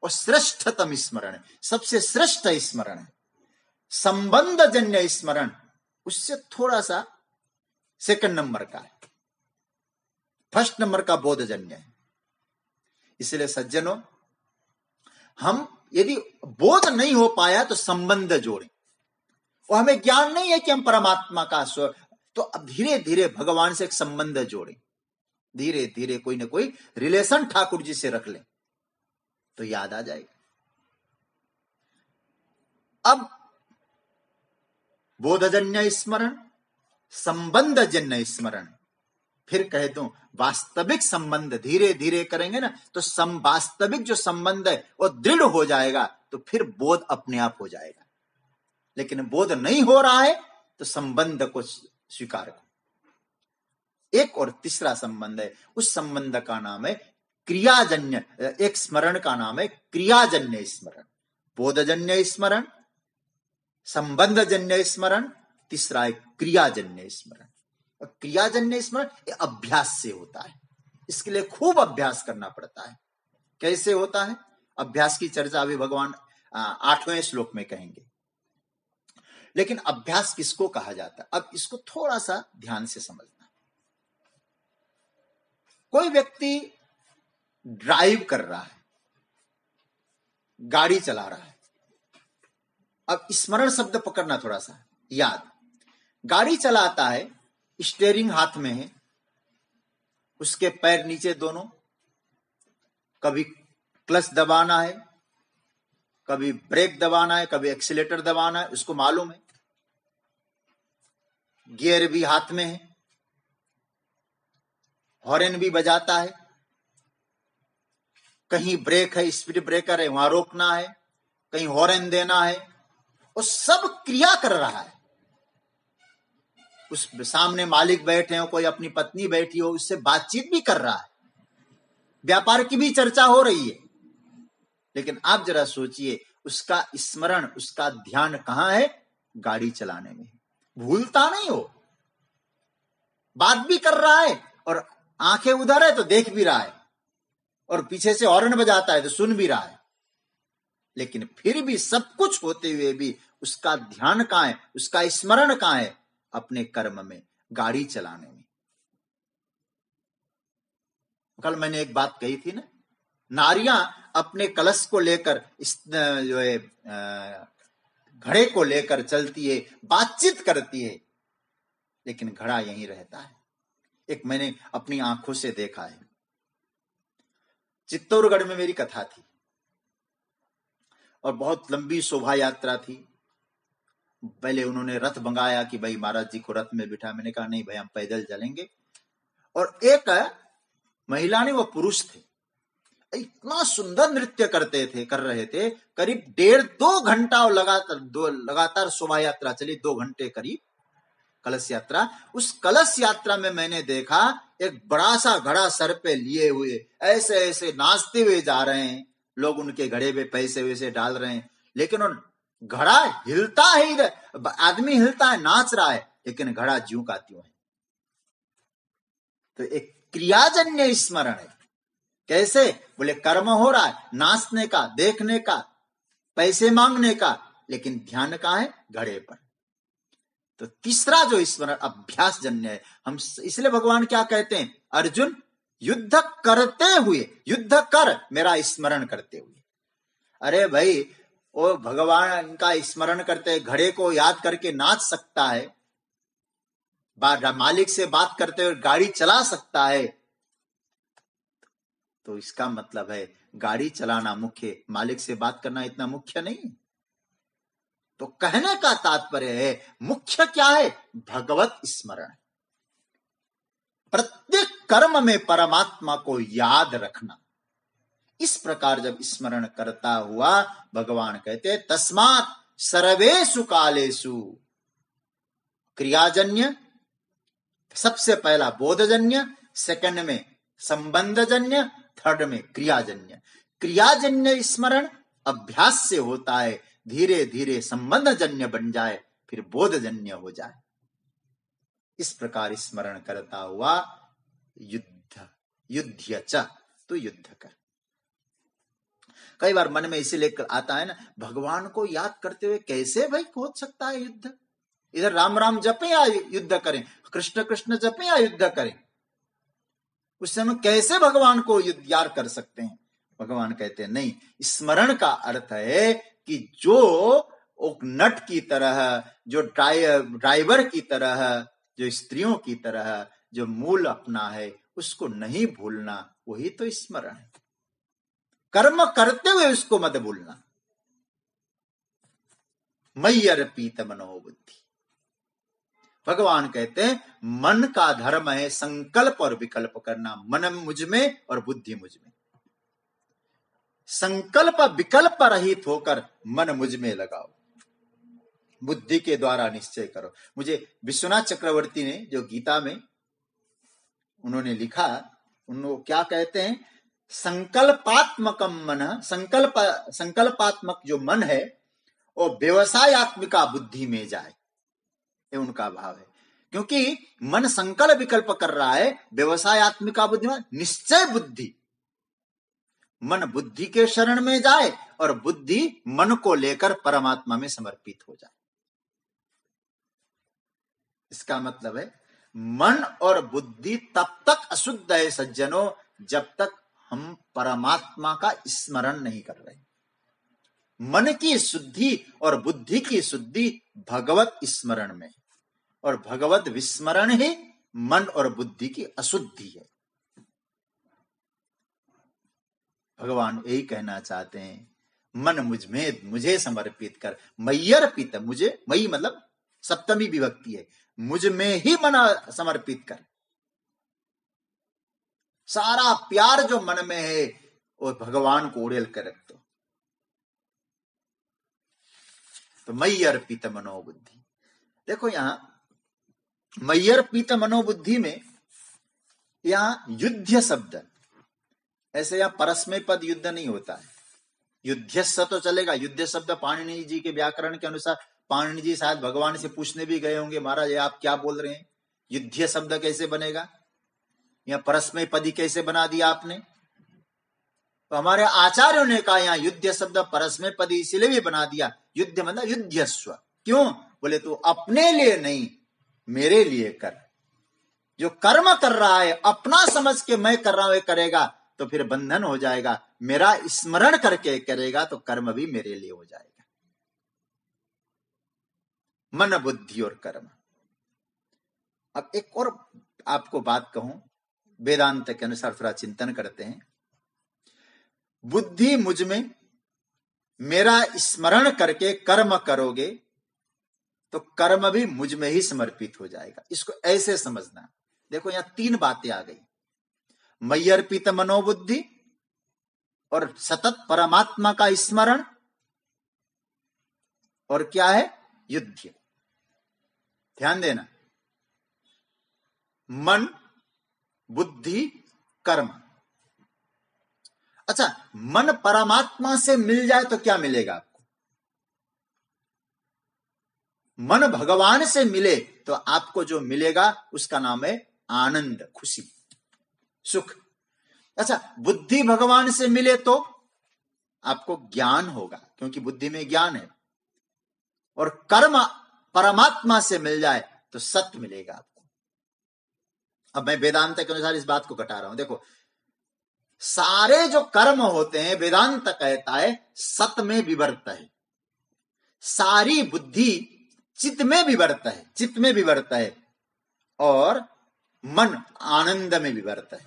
और श्रेष्ठतम स्मरण, सबसे श्रेष्ठ स्मरण है। संबंध जन्य स्मरण उससे थोड़ा सा सेकंड नंबर का है, फर्स्ट नंबर का बोधजन्य है। इसलिए सज्जनों, हम यदि बोध नहीं हो पाया तो संबंध जोड़ें। और हमें ज्ञान नहीं है कि हम परमात्मा का स्वर, तो अब धीरे धीरे भगवान से एक संबंध जोड़ें, धीरे धीरे कोई ना कोई रिलेशन ठाकुर जी से रख लें तो याद आ जाएगा। अब बोधजन्य स्मरण, संबंधजन्य स्मरण, फिर कह दूं वास्तविक संबंध धीरे धीरे करेंगे ना तो वास्तविक जो संबंध है वो दृढ़ हो जाएगा, तो फिर बोध अपने आप हो जाएगा। लेकिन बोध नहीं हो रहा है तो संबंध को स्वीकार करो। एक और तीसरा संबंध है, उस संबंध का नाम है क्रियाजन्य, एक स्मरण का नाम है क्रियाजन्य स्मरण। बोधजन्य स्मरण, संबंधजन्य स्मरण, तीसरा है क्रियाजन्य स्मरण। और क्रियाजन्य स्मरण अभ्यास से होता है, इसके लिए खूब अभ्यास करना पड़ता है। कैसे होता है? अभ्यास की चर्चा अभी भगवान 8वें श्लोक में कहेंगे। लेकिन अभ्यास किसको कहा जाता है, अब इसको थोड़ा सा ध्यान से समझना। कोई व्यक्ति ड्राइव कर रहा है, गाड़ी चला रहा है। अब स्मरण शब्द पकड़ना थोड़ा सा याद। गाड़ी चलाता है, स्टीयरिंग हाथ में है, उसके पैर नीचे दोनों, कभी क्लच दबाना है, कभी ब्रेक दबाना है, कभी एक्सीलेटर दबाना है, उसको मालूम है। गियर भी हाथ में है, हॉर्न भी बजाता है, कहीं ब्रेक है, स्पीड ब्रेकर है, वहां रोकना है, कहीं हॉर्न देना है, वो सब क्रिया कर रहा है। उस सामने मालिक बैठे हो, कोई अपनी पत्नी बैठी हो, उससे बातचीत भी कर रहा है, व्यापार की भी चर्चा हो रही है। लेकिन आप जरा सोचिए, उसका स्मरण, उसका ध्यान कहां है? गाड़ी चलाने में। भूलता नहीं हो, बात भी कर रहा है और आंखें उधर है तो देख भी रहा है, और पीछे से हॉर्न बजाता है तो सुन भी रहा है। लेकिन फिर भी सब कुछ होते हुए भी उसका ध्यान कहां है, उसका स्मरण कहां है? अपने कर्म में, गाड़ी चलाने में। कल मैंने एक बात कही थी ना, नारियां अपने कलश को लेकर, इस जो है घड़े को लेकर चलती है, बातचीत करती है, लेकिन घड़ा यहीं रहता है। एक मैंने अपनी आंखों से देखा है। चित्तौड़गढ़ में मेरी कथा थी और बहुत लंबी शोभा यात्रा थी। पहले उन्होंने रथ मंगाया कि भाई महाराज जी को रथ में बिठा। मैंने कहा नहीं भाई, हम पैदल चलेंगे। और एक महिला ने, वो पुरुष थे, इतना सुंदर नृत्य कर रहे थे। करीब 1.5-2 घंटा लगातार शोभा यात्रा चली, 2 घंटे करीब कलश यात्रा। उस कलश यात्रा में मैंने देखा एक बड़ा सा घड़ा सर पे लिए हुए ऐसे ऐसे नाचते हुए जा रहे हैं लोग, उनके घड़े पे पैसे वैसे डाल रहे हैं, लेकिन उन घड़ा हिलता है, इधर आदमी हिलता है, नाच रहा है, लेकिन घड़ा ज्यों का त्यों है। तो एक क्रियाजन्य स्मरण है। कैसे? बोले कर्म हो रहा है, नाचने का, देखने का, पैसे मांगने का, लेकिन ध्यान कहां है? घड़े पर। तो तीसरा जो स्मरण अभ्यास जन्य है। हम इसलिए भगवान क्या कहते हैं? अर्जुन युद्ध करते हुए, युद्ध कर मेरा स्मरण करते हुए। अरे भाई, वो भगवान का स्मरण करते, घड़े को याद करके नाच सकता है, मालिक से बात करते हुए गाड़ी चला सकता है, तो इसका मतलब है गाड़ी चलाना मुख्य, मालिक से बात करना इतना मुख्य नहीं। तो कहने का तात्पर्य है, मुख्य क्या है? भगवत स्मरण। प्रत्येक कर्म में परमात्मा को याद रखना। इस प्रकार जब स्मरण करता हुआ, भगवान कहते तस्मात् सर्वेषु कालेषु क्रियाजन्य, सबसे पहला बोधजन्य, सेकंड में संबंधजन्य, थर्ड में क्रियाजन्य। क्रियाजन्य स्मरण अभ्यास से होता है, धीरे धीरे संबंधजन्य बन जाए, फिर बोधजन्य हो जाए। इस प्रकार स्मरण करता हुआ युद्ध च, तो युद्ध कर। कई बार मन में इसीलिए आता है ना, भगवान को याद करते हुए कैसे भाई हो सकता है युद्ध? इधर राम राम जपे या युद्ध करें, कृष्ण कृष्ण जपे या युद्ध करें, उस समय कैसे भगवान को याद कर सकते हैं? भगवान कहते हैं नहीं, स्मरण का अर्थ है कि जो नट की तरह, जो ड्राइवर की तरह, जो स्त्रियों की तरह जो मूल अपना है उसको नहीं भूलना, वही तो स्मरण है। कर्म करते हुए उसको मत भूलना। मयि अर्पित मनोबुद्धि, भगवान कहते हैं मन का धर्म है संकल्प और विकल्प करना। मन मुझ में और बुद्धि मुझ में। संकल्प विकल्प रहित होकर मन मुझ में लगाओ। बुद्धि के द्वारा निश्चय करो। मुझे विश्वनाथ चक्रवर्ती ने जो गीता में उन्होंने लिखा, उन्होंने क्या कहते हैं, संकल्पात्मकम मन, संकल्पात्मक जो मन है वो व्यवसायत्मिका बुद्धि में जाए, ये उनका भाव है। क्योंकि मन संकल्प विकल्प कर रहा है, व्यवसायत्मिका बुद्धि में निश्चय बुद्धि, मन बुद्धि के शरण में जाए और बुद्धि मन को लेकर परमात्मा में समर्पित हो जाए। इसका मतलब है मन और बुद्धि तब तक अशुद्ध है सज्जनों, जब तक हम परमात्मा का स्मरण नहीं कर रहे। मन की शुद्धि और बुद्धि की शुद्धि भगवत स्मरण में, और भगवत विस्मरण ही मन और बुद्धि की अशुद्धि है। भगवान यही कहना चाहते हैं, मन मुझे समर्पित कर, मय्यर्पित, मुझे, मई मतलब सप्तमी विभक्ति है, मुझ में ही मन समर्पित कर। सारा प्यार जो मन में है वो भगवान को उड़ेल कर रख दो। तो मय्यर्पित मनोबुद्धि, देखो यहां मय्यर्पित मनोबुद्धि में यहां युद्ध शब्द, ऐसे यहां परस्मै पद युद्ध नहीं होता है। युद्धस्स तो चलेगा, युद्ध शब्द पाणिनि जी के व्याकरण के अनुसार, पाणिनि जी शायद भगवान से पूछने भी गए होंगे, महाराज ये आप क्या बोल रहे हैं, युद्ध शब्द कैसे बनेगा, या परस्मै पदी कैसे बना दिया आपने। तो हमारे आचार्यों ने कहा यहाँ युद्ध शब्द परस्मै पदी इसलिए भी बना दिया, युद्ध मतलब युद्धस्व। क्यों बोले, तो अपने लिए नहीं, मेरे लिए कर। जो कर्म कर रहा है अपना समझ के मैं कर रहा हूं करेगा तो फिर बंधन हो जाएगा, मेरा स्मरण करके करेगा तो कर्म भी मेरे लिए हो जाएगा। मन बुद्धि और कर्म। अब एक और आपको बात कहूं, वेदांत के अनुसार थोड़ा चिंतन करते हैं। बुद्धि मुझ में, मेरा स्मरण करके कर्म करोगे तो कर्म भी मुझ में ही समर्पित हो जाएगा। इसको ऐसे समझना। देखो यहां तीन बातें आ गई, मय्यर्पित मनोबुद्धि और सतत परमात्मा का स्मरण, और क्या है, युद्ध। ध्यान देना, मन बुद्धि कर्म। अच्छा, मन परमात्मा से मिल जाए तो क्या मिलेगा आपको, मन भगवान से मिले तो आपको जो मिलेगा उसका नाम है आनंद, खुशी, सुख। अच्छा, बुद्धि भगवान से मिले तो आपको ज्ञान होगा, क्योंकि बुद्धि में ज्ञान है। और कर्म परमात्मा से मिल जाए तो सत्य मिलेगा आपको। अब मैं वेदांत के अनुसार इस बात को घटा रहा हूं। देखो, सारे जो कर्म होते हैं वेदांत कहता है सत में विवर्त है, सारी बुद्धि चित्त में विवर्त है, चित्त में विवर्त है, और मन आनंद में विवर्त है।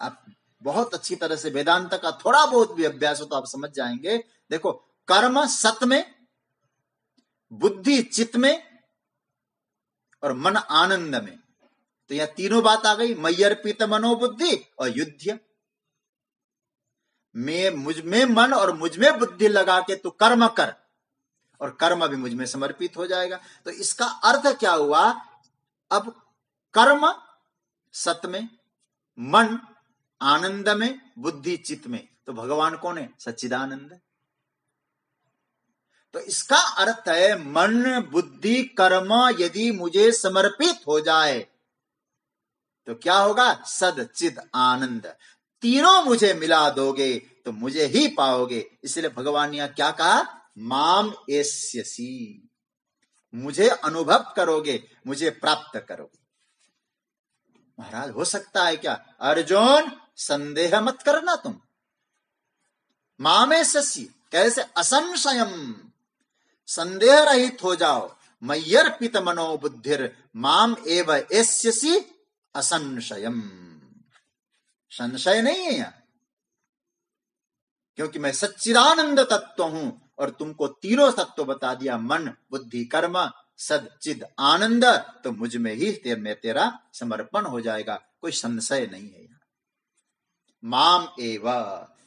आप बहुत अच्छी तरह से वेदांत का थोड़ा बहुत भी अभ्यास हो तो आप समझ जाएंगे। देखो, कर्म सत में, बुद्धि चित्त में, और मन आनंद में। तो यह तीनों बात आ गई, मय्यर्पित मनोबुद्धि और युद्ध। मुझ में मन और मुझ में बुद्धि लगा के तू कर्म कर, और कर्म भी मुझ में समर्पित हो जाएगा। तो इसका अर्थ क्या हुआ, अब कर्म सत में, मन आनंद में, बुद्धि चित्त में, तो भगवान कौन है, सच्चिदानंद। तो इसका अर्थ है मन बुद्धि कर्म यदि मुझे समर्पित हो जाए तो क्या होगा, सद चिद आनंद। तीनों मुझे मिला दोगे तो मुझे ही पाओगे। इसलिए भगवान ने क्या कहा, माम एस्यसि, मुझे अनुभव करोगे, मुझे प्राप्त करोगे। महाराज हो सकता है क्या, अर्जुन संदेह मत करना तुम, मामेस्यसि कैसे, असंशयम, संदेह रहित हो जाओ, मय्यर्पित मनोबुद्धिर माम एव एस्यसि असंशयम। संशय नहीं है यहां, क्योंकि मैं सच्चिदानंद तत्व हूं और तुमको तीनों तत्व बता दिया, मन बुद्धि कर्म सद चिद आनंद, तो मुझ में ही तेरा समर्पण हो जाएगा, कोई संशय नहीं है यहां। माम एव,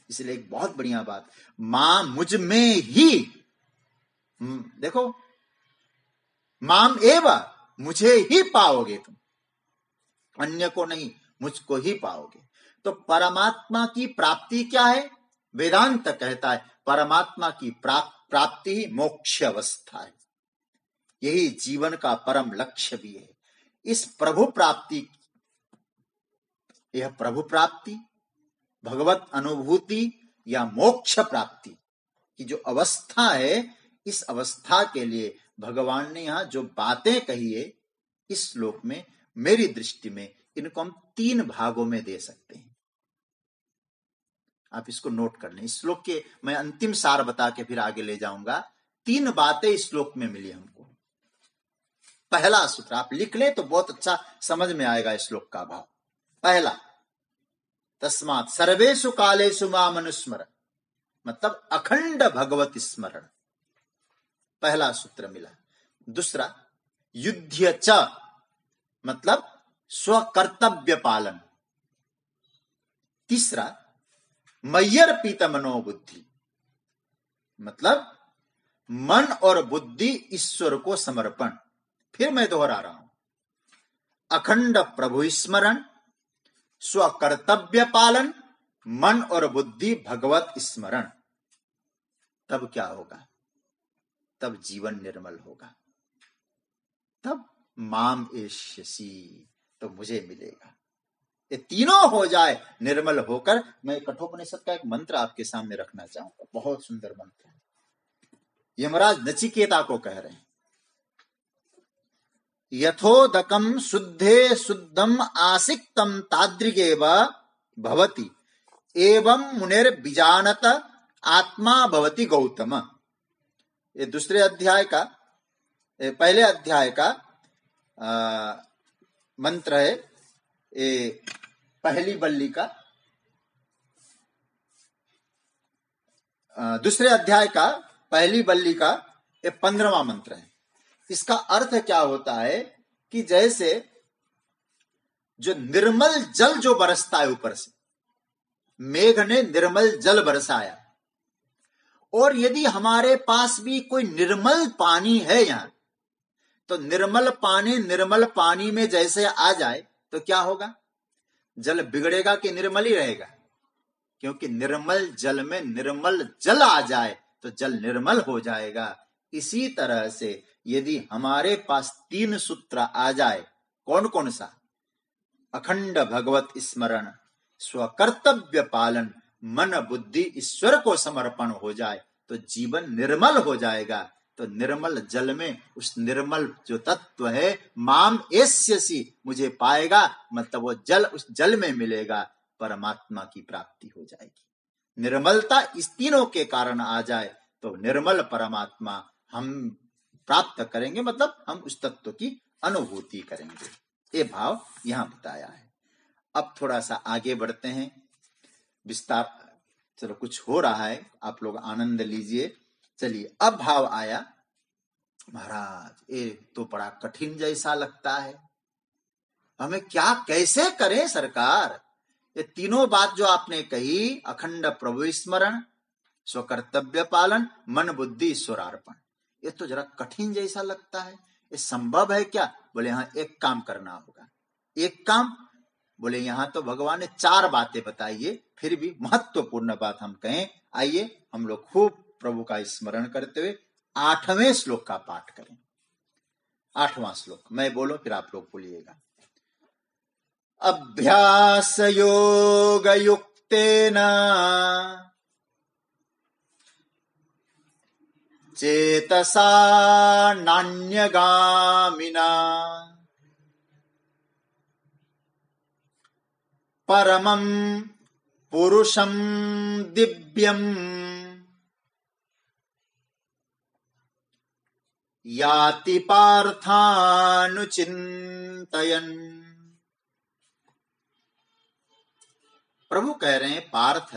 इसलिए एक बहुत बढ़िया बात, मां मुझ में ही। देखो, माम एव, मुझे ही पाओगे तुम, अन्य को नहीं, मुझको ही पाओगे। तो परमात्मा की प्राप्ति क्या है? वेदांत कहता है परमात्मा की प्राप्ति ही मोक्ष अवस्था है। यही जीवन का परम लक्ष्य भी है। इस प्रभु प्राप्ति, यह प्रभु प्राप्ति, भगवत अनुभूति या मोक्ष प्राप्ति की जो अवस्था है, इस अवस्था के लिए भगवान ने यहां जो बातें कही है इस श्लोक में, मेरी दृष्टि में इनको हम 3 भागों में दे सकते हैं। आप इसको नोट कर लें। इस श्लोक के मैं अंतिम सार बता के फिर आगे ले जाऊंगा। 3 बातें इस श्लोक में मिली हमको। पहला सूत्र आप लिख लें तो बहुत अच्छा समझ में आएगा इस श्लोक का भाव। पहला, तस्मात् सर्वेषु कालेषु माम अनुस्मर, मतलब अखंड भगवत स्मरण, पहला सूत्र मिला। दूसरा, युध्य च, मतलब स्वकर्तव्य पालन। तीसरा, मय्यर्पित मनोबुद्धि, मतलब मन और बुद्धि ईश्वर को समर्पण। फिर मैं दोहरा रहा हूं, अखंड प्रभु स्मरण, स्वकर्तव्य पालन, मन और बुद्धि भगवत स्मरण। तब क्या होगा? तब जीवन निर्मल होगा। तब माम एष्यसि, तो मुझे मिलेगा। ये तीनों हो जाए निर्मल होकर। मैं कठोपनिषद का एक मंत्र आपके सामने रखना चाहूंगा, बहुत सुंदर मंत्र है। यमराज नचिकेता को कह रहे हैं, यथोदकम शुद्धे शुद्धम आसिक्तम तादृगेव भवति एवं मुनेर बीजानत आत्मा भवति गौतम। ये दूसरे अध्याय का, पहले अध्याय का मंत्र है, ये पहली बल्ली का, दूसरे अध्याय का पहली बल्ली का ये 15वां मंत्र है। इसका अर्थ क्या होता है कि जैसे जो निर्मल जल जो बरसता है ऊपर से, मेघ ने निर्मल जल बरसाया, और यदि हमारे पास भी कोई निर्मल पानी है यहां, तो निर्मल पानी में जैसे आ जाए तो क्या होगा? जल बिगड़ेगा कि निर्मल ही रहेगा? क्योंकि निर्मल जल में निर्मल जल आ जाए तो जल निर्मल हो जाएगा। इसी तरह से यदि हमारे पास 3 सूत्र आ जाए, कौन कौन सा? अखंड भगवत स्मरण, स्वकर्तव्य पालन, मन बुद्धि ईश्वर को समर्पण हो जाए तो जीवन निर्मल हो जाएगा। तो निर्मल जल में उस निर्मल जो तत्व है, माम एष्यसि, मुझे पाएगा, मतलब वो जल, उस जल में मिलेगा, परमात्मा की प्राप्ति हो जाएगी। निर्मलता इस तीनों के कारण आ जाए तो निर्मल परमात्मा हम प्राप्त करेंगे, मतलब हम उस तत्व की अनुभूति करेंगे। ये भाव यहां बताया है। अब थोड़ा सा आगे बढ़ते हैं, विस्तार, चलो कुछ हो रहा है, आप लोग आनंद लीजिए। चलिए, अब भाव आया, महाराज ये तो बड़ा कठिन जैसा लगता है, हमें क्या कैसे करें सरकार? ये तीनों बात जो आपने कही, अखंड प्रभु स्मरण, स्वकर्तव्य पालन, मन बुद्धि ईश्वरार्पण, ये तो जरा कठिन जैसा लगता है। ये संभव है क्या? बोले हाँ, एक काम करना होगा। एक काम? बोले यहां तो भगवान ने 4 बातें बताई है, फिर भी महत्वपूर्ण बात हम कहें। आइए हम लोग खूब प्रभु का स्मरण करते हुए 8वें श्लोक का पाठ करें। 8वां श्लोक मैं बोलो, फिर आप लोग बोलिएगा। अभ्यास योग युक्तेन चेतसा नान्यगामिना परमं पुरुषं दिव्यं याति पार्थानुचिन्तयन्। प्रभु कह रहे हैं, पार्थ,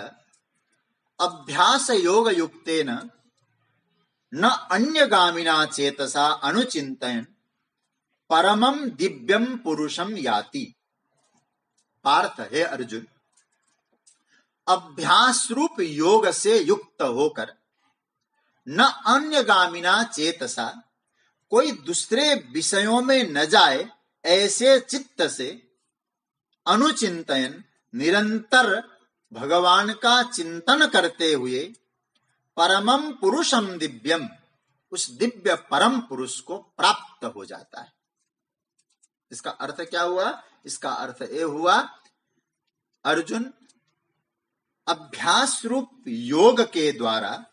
अभ्यास योग युक्तेन न अन्यगामिना चेतसा अनुचिन्तयन् परमं दिव्यं पुरुषं याति। पार्थ, हे अर्जुन, अभ्यास रूप योग से युक्त होकर न अन्यगामिना चेतसा, कोई दूसरे विषयों में न जाए, ऐसे चित्त से अनुचिंतन निरंतर भगवान का चिंतन करते हुए परमम पुरुषम दिव्यम, उस दिव्य परम पुरुष को प्राप्त हो जाता है। इसका अर्थ क्या हुआ? इसका अर्थ ये हुआ, अर्जुन अभ्यास रूप योग के द्वारा,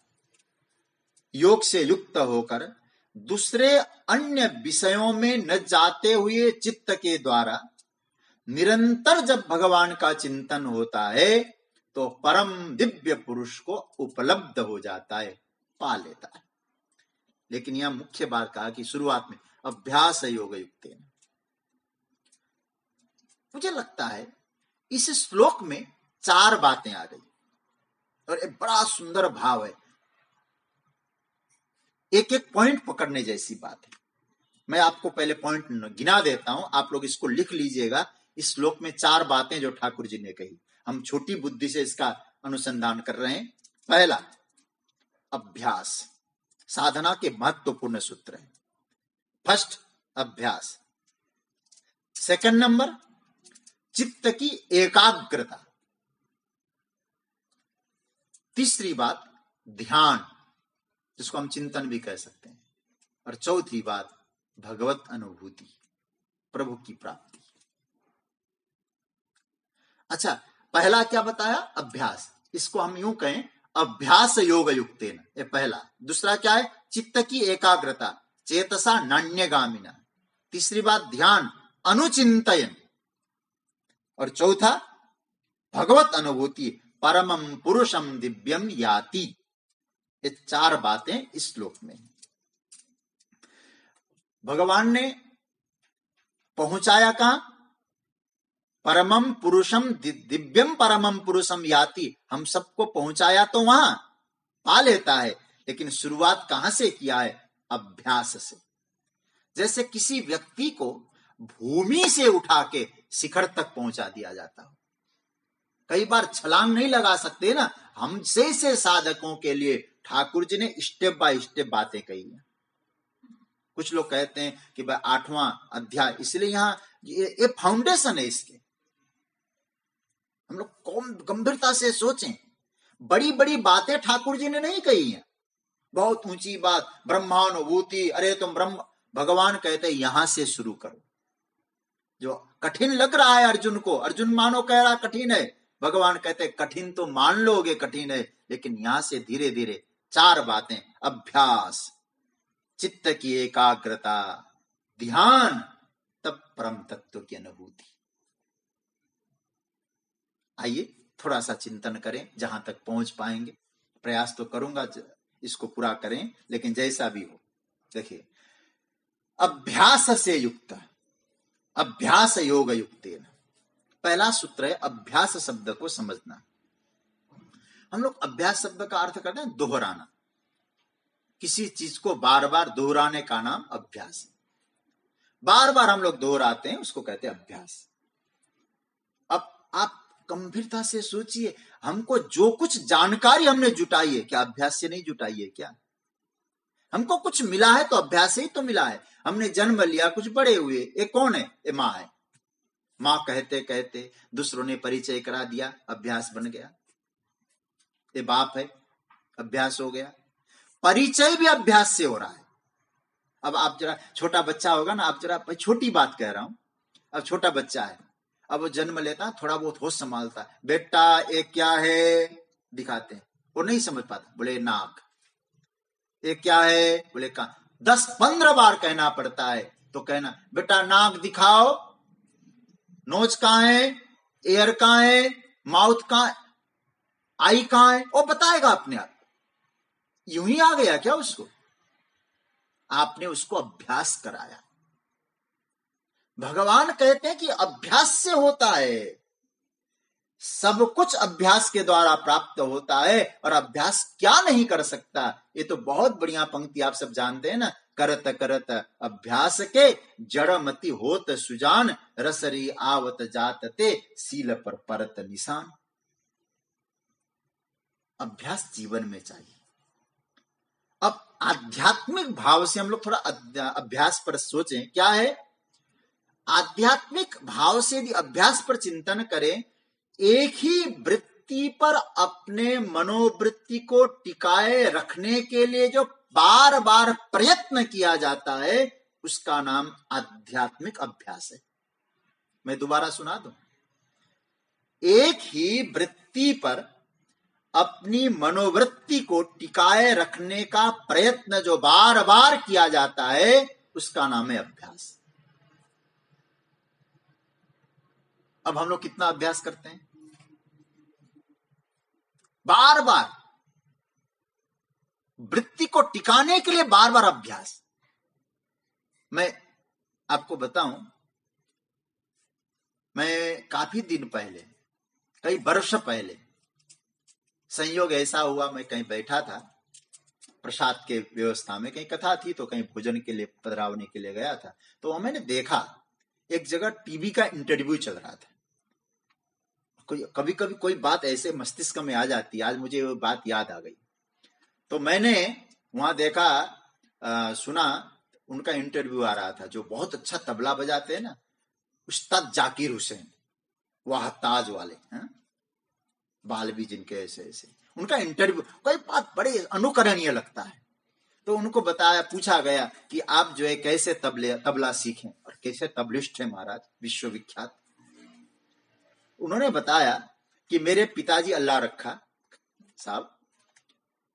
योग से युक्त होकर दूसरे अन्य विषयों में न जाते हुए चित्त के द्वारा निरंतर जब भगवान का चिंतन होता है तो परम दिव्य पुरुष को उपलब्ध हो जाता है, पा लेता है। लेकिन यह मुख्य बात कहा कि शुरुआत में अभ्यास योग युक्त। मुझे लगता है इस श्लोक में 4 बातें आ गई और एक बड़ा सुंदर भाव है, एक एक पॉइंट पकड़ने जैसी बात है। मैं आपको पहले पॉइंट गिना देता हूं, आप लोग इसको लिख लीजिएगा। इस श्लोक में 4 बातें जो ठाकुर जी ने कही, हम छोटी बुद्धि से इसका अनुसंधान कर रहे हैं। पहला, अभ्यास साधना के महत्वपूर्ण सूत्र है। फर्स्ट, अभ्यास। सेकंड नंबर, चित्त की एकाग्रता। तीसरी बात, ध्यान, जिसको हम चिंतन भी कह सकते हैं। और चौथी बात, भगवत अनुभूति, प्रभु की प्राप्ति। अच्छा, पहला क्या बताया? अभ्यास। इसको हम यूं कहें, अभ्यास योग युक्तेन, ये पहला। दूसरा क्या है? चित्त की एकाग्रता, चेतसा नान्यगामिना। तीसरी बात, ध्यान, अनुचिंतयन। और चौथा, भगवत अनुभूति, परमम पुरुषम दिव्यम याति। ये 4 बातें इस श्लोक में। भगवान ने पहुंचाया कहां? परमम पुरुषम दिव्यम परमम पुरुषम याति। हम सबको पहुंचाया तो वहां, पा लेता है, लेकिन शुरुआत कहां से किया है? अभ्यास से। जैसे किसी व्यक्ति को भूमि से उठा के शिखर तक पहुंचा दिया जाता हो। कई बार छलांग नहीं लगा सकते ना, हमसे से साधकों के लिए ठाकुर जी ने स्टेप बाय स्टेप बातें कही हैं। कुछ लोग कहते हैं कि भाई 8वां अध्याय, इसलिए यहां ये फाउंडेशन है इसके। हम लोग गंभीरता से सोचें, बड़ी बड़ी बातें ठाकुर जी ने नहीं कही हैं। बहुत ऊंची बात, ब्रह्मानुभूति, अरे तुम ब्रह्म, भगवान कहते यहां से शुरू करो। जो कठिन लग रहा है अर्जुन को, अर्जुन मानो कह रहा कठिन है, भगवान कहते कठिन तो मान लोगे कठिन है, लेकिन यहां से धीरे धीरे 4 बातें, अभ्यास, चित्त की एकाग्रता, ध्यान, तब परम तत्व की अनुभूति। आइए थोड़ा सा चिंतन करें, जहां तक पहुंच पाएंगे। प्रयास तो करूंगा इसको पूरा करें, लेकिन जैसा भी हो। देखिए, अभ्यास से युक्त, अभ्यास योग युक्तेन। पहला सूत्र है अभ्यास शब्द को समझना। हम लोग अभ्यास शब्द का अर्थ करते हैं दोहराना। किसी चीज को बार बार दोहराने का नाम अभ्यास है। बार बार हम लोग दोहराते हैं, उसको कहते हैं अभ्यास। अब आप गंभीरता से सोचिए, हमको जो कुछ जानकारी हमने जुटाई है, क्या अभ्यास से नहीं जुटाई है क्या? हमको कुछ मिला है तो अभ्यास से ही तो मिला है। हमने जन्म लिया, कुछ बड़े हुए, ये कौन है? ये माँ है। माँ कहते कहते दूसरों ने परिचय करा दिया, अभ्यास बन गया। ये बाप है, अभ्यास हो गया। परिचय भी अभ्यास से हो रहा है। अब आप जरा, छोटा बच्चा होगा ना, आप जरा, छोटी बात कह रहा हूं, अब छोटा बच्चा है, अब वो जन्म लेता, थोड़ा बहुत होश संभालता है, बेटा ये क्या है दिखाते हैं, वो नहीं समझ पाता, बोले नाक। ये क्या है? बोले कान। 10-15 बार कहना पड़ता है तो कहना, बेटा नाक दिखाओ, नोज कहां है, एयर कहां है, माउथ कहां, आई कहां है, वो बताएगा अपने आप। यूं ही आ गया क्या उसको? आपने उसको अभ्यास कराया। भगवान कहते हैं कि अभ्यास से होता है, सब कुछ अभ्यास के द्वारा प्राप्त होता है। और अभ्यास क्या नहीं कर सकता? ये तो बहुत बढ़िया पंक्ति आप सब जानते हैं ना, करत करत अभ्यास के जड़मति होत सुजान, रसरी आवत जात ते सील पर परत निशान। अभ्यास जीवन में चाहिए। अब आध्यात्मिक भाव से हम लोग थोड़ा अभ्यास पर सोचें। क्या है? आध्यात्मिक भाव से यदि अभ्यास पर चिंतन करें, एक ही वृत्ति पर अपने मनोवृत्ति को टिकाए रखने के लिए जो बार बार प्रयत्न किया जाता है, उसका नाम आध्यात्मिक अभ्यास है। मैं दोबारा सुना दूं। एक ही वृत्ति पर अपनी मनोवृत्ति को टिकाए रखने का प्रयत्न जो बार बार किया जाता है, उसका नाम है अभ्यास। अब हम लोग कितना अभ्यास करते हैं? बार बार वृत्ति को टिकाने के लिए बार बार अभ्यास। मैं आपको बताऊं, मैं काफी दिन पहले, कई वर्ष पहले, संयोग ऐसा हुआ, मैं कहीं बैठा था, प्रसाद के व्यवस्था में कहीं कथा थी, तो कहीं भोजन के लिए पधरावने के लिए गया था। तो मैंने देखा एक जगह टीवी का इंटरव्यू चल रहा था। कभी कभी कोई बात ऐसे मस्तिष्क में आ जाती है, आज मुझे वो बात याद आ गई। तो मैंने वहां देखा, सुना, उनका इंटरव्यू आ रहा था। जो बहुत अच्छा तबला बजाते हैं ना, उस्ताद जाकिर हुसैन, वाह ताज वाले, बाल भी जिनके ऐसे ऐसे, उनका इंटरव्यू, कोई बात बड़े अनुकरणीय लगता है। तो उनको बताया, पूछा गया कि आप जो है कैसे तबला सीखें और कैसे तबलिस्ट है महाराज, विश्वविख्यात। उन्होंने बताया कि मेरे पिताजी अल्लाह रखा साहब,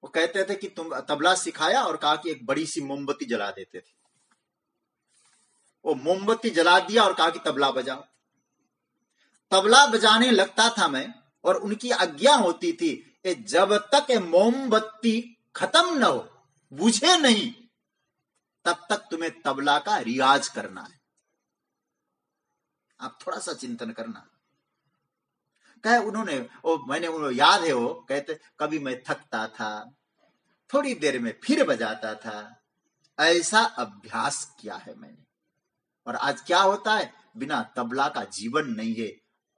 वो कहते थे कि तुम तबला सिखाया और कहा कि एक बड़ी सी मोमबत्ती जला देते थे। वो मोमबत्ती जला दिया और कहा कि तबला बजाओ। तबला बजाने लगता था मैं, और उनकी आज्ञा होती थी कि जब तक मोमबत्ती खत्म न हो, बुझे नहीं, तब तक तुम्हें तबला का रियाज करना है। आप थोड़ा सा चिंतन करना। कहे उन्होंने, मैंने उन्हें याद है, वो कहते कभी मैं थकता था, थोड़ी देर में फिर बजाता था, ऐसा अभ्यास किया है मैंने। और आज क्या होता है, बिना तबला का जीवन नहीं है।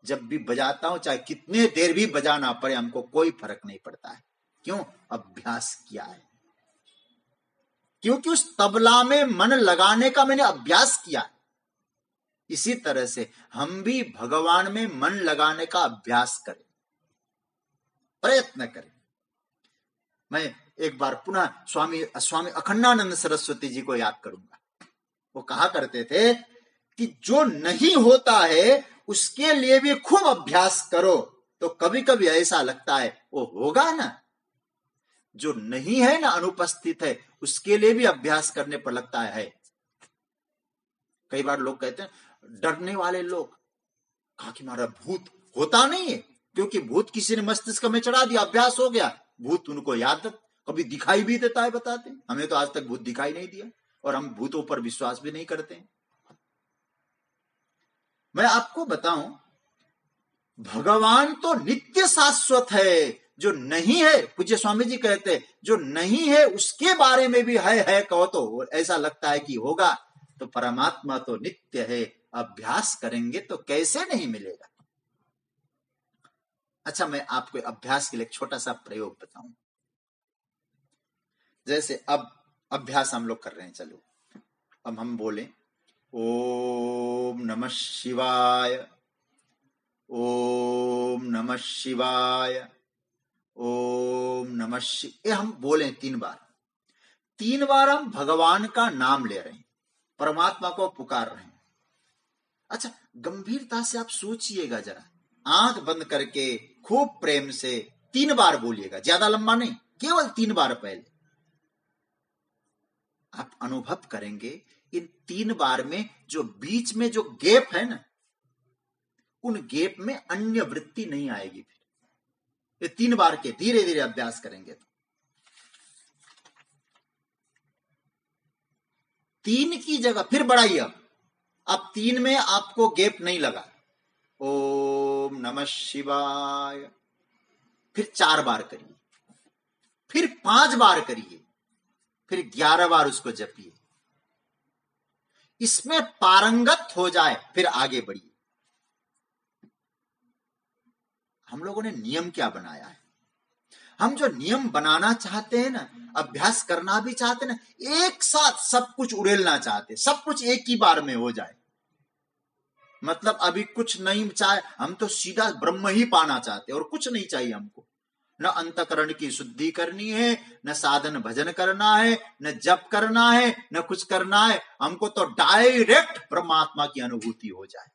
जब भी बजाता हूं, चाहे कितने देर भी बजाना पड़े, हमको कोई फर्क नहीं पड़ता है। क्यों? अभ्यास किया है। क्योंकि उस तबला में मन लगाने का मैंने अभ्यास किया। इसी तरह से हम भी भगवान में मन लगाने का अभ्यास करें, प्रयत्न करें। मैं एक बार पुनः स्वामी अखंडानंद सरस्वती जी को याद करूंगा। वो कहा करते थे कि जो नहीं होता है उसके लिए भी खूब अभ्यास करो, तो कभी कभी ऐसा लगता है वो होगा ना। जो नहीं है ना, अनुपस्थित है, उसके लिए भी अभ्यास करने पर लगता है। कई बार लोग कहते हैं, डरने वाले लोग, कहा कि हमारा भूत होता नहीं है, क्योंकि भूत किसी ने मस्तिष्क में चढ़ा दिया, अभ्यास हो गया, भूत उनको याद कभी दिखाई भी देता है। बताते हैं, हमें तो आज तक भूत दिखाई नहीं दिया, और हम भूतों पर विश्वास भी नहीं करते हैं। मैं आपको बताऊं, भगवान तो नित्य शाश्वत है। जो नहीं है, पूज्य स्वामी जी कहते, जो नहीं है उसके बारे में भी है कहो तो ऐसा लगता है कि होगा। तो परमात्मा तो नित्य है, अभ्यास करेंगे तो कैसे नहीं मिलेगा। अच्छा, मैं आपको अभ्यास के लिए एक छोटा सा प्रयोग बताऊं। जैसे अब अभ्यास हम लोग कर रहे हैं, चलो अब हम बोले ओम नमः शिवाय, ओम नमः शिवाय, ओम नमः शिवाय। हम बोले 3 बार। 3 बार हम भगवान का नाम ले रहे हैं, परमात्मा को पुकार रहे हैं। अच्छा, गंभीरता से आप सोचिएगा जरा, आंख बंद करके खूब प्रेम से 3 बार बोलिएगा, ज्यादा लंबा नहीं, केवल 3 बार। पहले आप अनुभव करेंगे इन 3 बार में जो बीच में जो गैप है ना, उन गैप में अन्य वृत्ति नहीं आएगी। फिर ये 3 बार के धीरे धीरे अभ्यास करेंगे तो 3 की जगह फिर बढ़ाइए। अब 3 में आपको गैप नहीं लगा, ओम नमः शिवाय, फिर 4 बार करिए, फिर 5 बार करिए, फिर 11 बार उसको जपिए। इसमें पारंगत हो जाए फिर आगे बढ़िए। हम लोगों ने नियम क्या बनाया है, हम जो नियम बनाना चाहते हैं ना, अभ्यास करना भी चाहते हैं ना, एक साथ सब कुछ उड़ेलना चाहते, सब कुछ एक ही बार में हो जाए। मतलब अभी कुछ नहीं चाहे, हम तो सीधा ब्रह्म ही पाना चाहते और कुछ नहीं चाहिए हमको। न अंतकरण की शुद्धि करनी है, न साधन भजन करना है, न जप करना है, न कुछ करना है। हमको तो डायरेक्ट परमात्मा की अनुभूति हो जाए।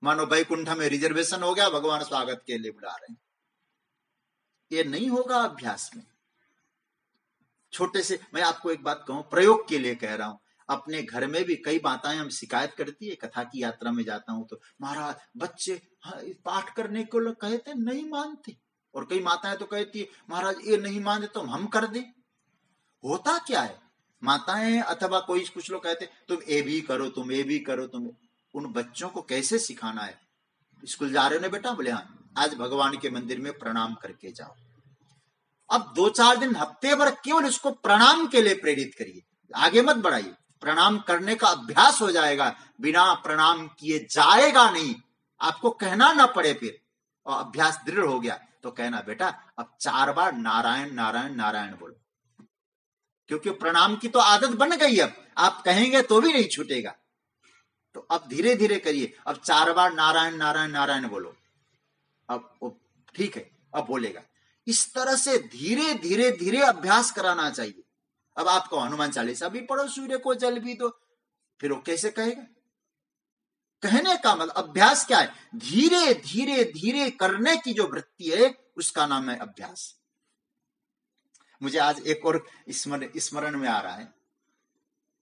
मानो वैकुंठ में रिजर्वेशन हो गया, भगवान स्वागत के लिए बुला रहे हैं। ये नहीं होगा अभ्यास में। छोटे से मैं आपको एक बात कहूं, प्रयोग के लिए कह रहा हूं। अपने घर में भी कई माताएं हम शिकायत करती है, कथा की यात्रा में जाता हूं तो महाराज बच्चे पाठ करने को लोग कहते नहीं मानते, और कई माताएं तो कहती है महाराज ये नहीं मानते तो हम कर दे। होता क्या है, माताएं अथवा कोई कुछ लोग कहते तुम ये भी करो, तुम ये भी करो, तुम। उन बच्चों को कैसे सिखाना है? स्कूल जा रहे हो ना बेटा? बोले हाँ। आज भगवान के मंदिर में प्रणाम करके जाओ। अब 2-4 दिन, हफ्ते भर केवल उसको प्रणाम के लिए प्रेरित करिए, आगे मत बढ़ाइए। प्रणाम करने का अभ्यास हो जाएगा, बिना प्रणाम किए जाएगा नहीं। आपको कहना ना पड़े फिर, और अभ्यास दृढ़ हो गया तो कहना बेटा अब 4 बार नारायण नारायण नारायण बोलो, क्योंकि प्रणाम की तो आदत बन गई। अब आप कहेंगे तो भी नहीं छूटेगा, तो अब धीरे धीरे करिए। अब 4 बार नारायण नारायण नारायण बोलो, अब ठीक है, अब बोलेगा। इस तरह से धीरे धीरे धीरे अभ्यास कराना चाहिए। अब आपको हनुमान चालीसा भी पढ़ो, सूर्य को जल भी दो, फिर वो कैसे कहेगा? कहने का मतलब अभ्यास क्या है? धीरे धीरे धीरे करने की जो वृत्ति है उसका नाम है अभ्यास। मुझे आज एक और स्मरण में आ रहा है,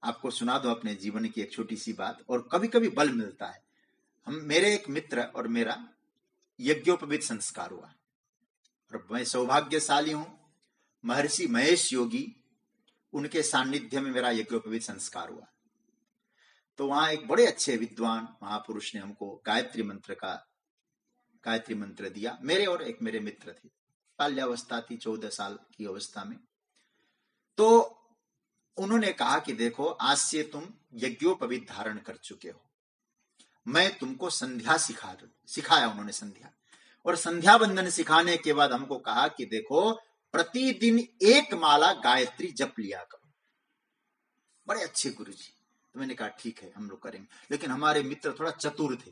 आपको सुना दो अपने जीवन की एक छोटी सी बात, और कभी कभी बल मिलता है। मेरे एक मित्र और मेरा यज्ञोपवीत संस्कार हुआ, और मैं सौभाग्यशाली हूं, महर्षि महेश योगी उनके सानिध्य में मेरा यज्ञोपवीत संस्कार हुआ। तो वहां एक बड़े अच्छे विद्वान महापुरुष ने हमको गायत्री मंत्र दिया। मेरे और एक मेरे मित्र थे, बाल्यावस्था थी, 14 साल की अवस्था में। तो उन्होंने कहा कि देखो आज से तुम यज्ञोपवीत धारण कर चुके हो, मैं तुमको संध्या सिखाया उन्होंने संध्या। और संध्या बंदन सिखाने के बाद हमको कहा कि देखो प्रतिदिन 1 माला गायत्री जप लिया करो। बड़े अच्छे गुरुजी। तो मैंने कहा ठीक है हम लोग करेंगे। लेकिन हमारे मित्र थोड़ा चतुर थे,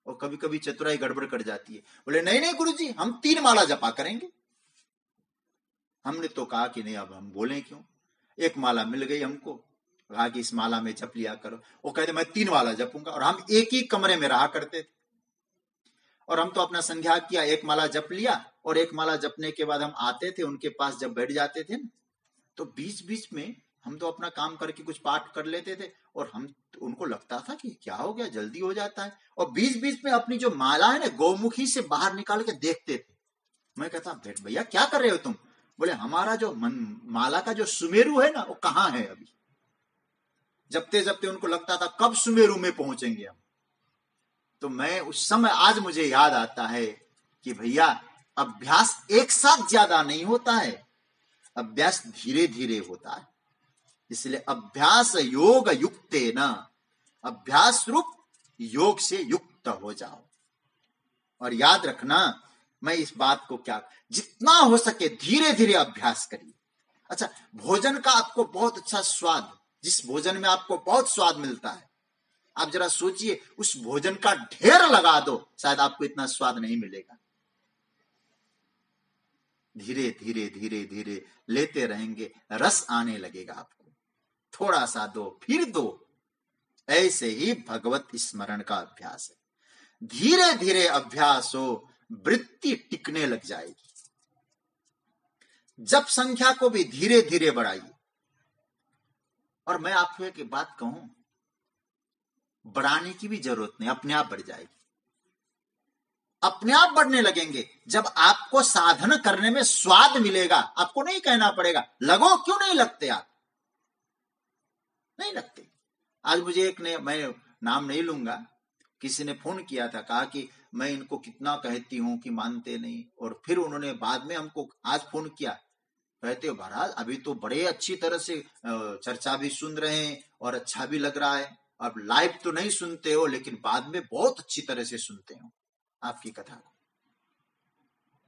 और कभी कभी चतुराई गड़बड़ कर जाती है। बोले नहीं नहीं गुरुजी, हम 3 माला जपा करेंगे। हमने तो कहा कि नहीं, अब हम बोले क्यों। 1 माला मिल गई हमको, कहा कि इस माला में जप लिया करो। वो कहते मैं 3 माला जपूंगा, और हम एक ही कमरे में रहा करते थे। और हम तो अपना संध्या किया, 1 माला जप लिया, और 1 माला जपने के बाद हम आते थे उनके पास, जब बैठ जाते थे ना, तो बीच बीच में हम तो अपना काम करके कुछ पाठ कर लेते थे, और उनको लगता था कि क्या हो गया, जल्दी हो जाता है। और बीच बीच में अपनी जो माला है ना, गौमुखी से बाहर निकाल के देखते थे। मैं कहता भैया क्या कर रहे हो तुम? बोले हमारा जो माला का जो सुमेरु है ना, वो कहाँ है अभी। जपते जपते उनको लगता था कब सुमेरु में पहुंचेंगे हम। तो मैं उस समय, आज मुझे याद आता है कि भैया अभ्यास एक साथ ज्यादा नहीं होता है, अभ्यास धीरे धीरे होता है। इसलिए अभ्यास योग युक्ते न, अभ्यास रूप योग से युक्त हो जाओ। और याद रखना, मैं इस बात को क्या, जितना हो सके धीरे धीरे अभ्यास करिए। अच्छा, भोजन का आपको बहुत अच्छा स्वाद, जिस भोजन में आपको बहुत स्वाद मिलता है, आप जरा सोचिए उस भोजन का ढेर लगा दो, शायद आपको इतना स्वाद नहीं मिलेगा। धीरे धीरे धीरे धीरे लेते रहेंगे, रस आने लगेगा आपको। थोड़ा सा दो, फिर दो। ऐसे ही भगवत स्मरण का अभ्यास है। धीरे धीरे अभ्यास हो, वृत्ति टिकने लग जाएगी। जप संख्या को भी धीरे धीरे बढ़ाइए। और मैं आपको एक बात कहूं, बढ़ाने की भी जरूरत नहीं, अपने आप बढ़ जाएगी। अपने आप बढ़ने लगेंगे जब आपको साधन करने में स्वाद मिलेगा। आपको नहीं कहना पड़ेगा लगो, क्यों नहीं लगते आप? नहीं लगते। आज मुझे एक ने, मैं नाम नहीं लूंगा, किसी ने फोन किया था, कहा कि मैं इनको कितना कहती हूं कि मानते नहीं। और फिर उन्होंने बाद में हमको आज फोन किया, कहते हो महाराज अभी तो बड़े अच्छी तरह से चर्चा भी सुन रहे हैं और अच्छा भी लग रहा है। अब लाइव तो नहीं सुनते हो, लेकिन बाद में बहुत अच्छी तरह से सुनते हो आपकी कथा को।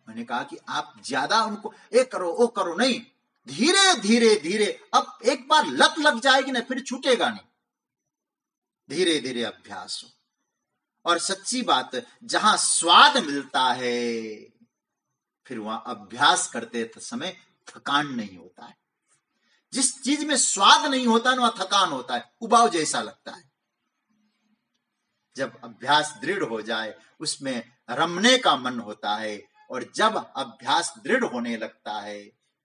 मैंने कहा कि आप ज्यादा उनको ये करो वो करो नहीं, धीरे धीरे धीरे, अब एक बार लत लग जाएगी ना फिर छूटेगा नहीं, धीरे धीरे अभ्यास हो। और सच्ची बात, जहां स्वाद मिलता है फिर वहां अभ्यास करते समय थकान नहीं होता है। जिस चीज में स्वाद नहीं होता ना वहां थकान होता है, उबाऊ जैसा लगता है। जब अभ्यास दृढ़ हो जाए उसमें रमने का मन होता है, और जब अभ्यास दृढ़ होने लगता है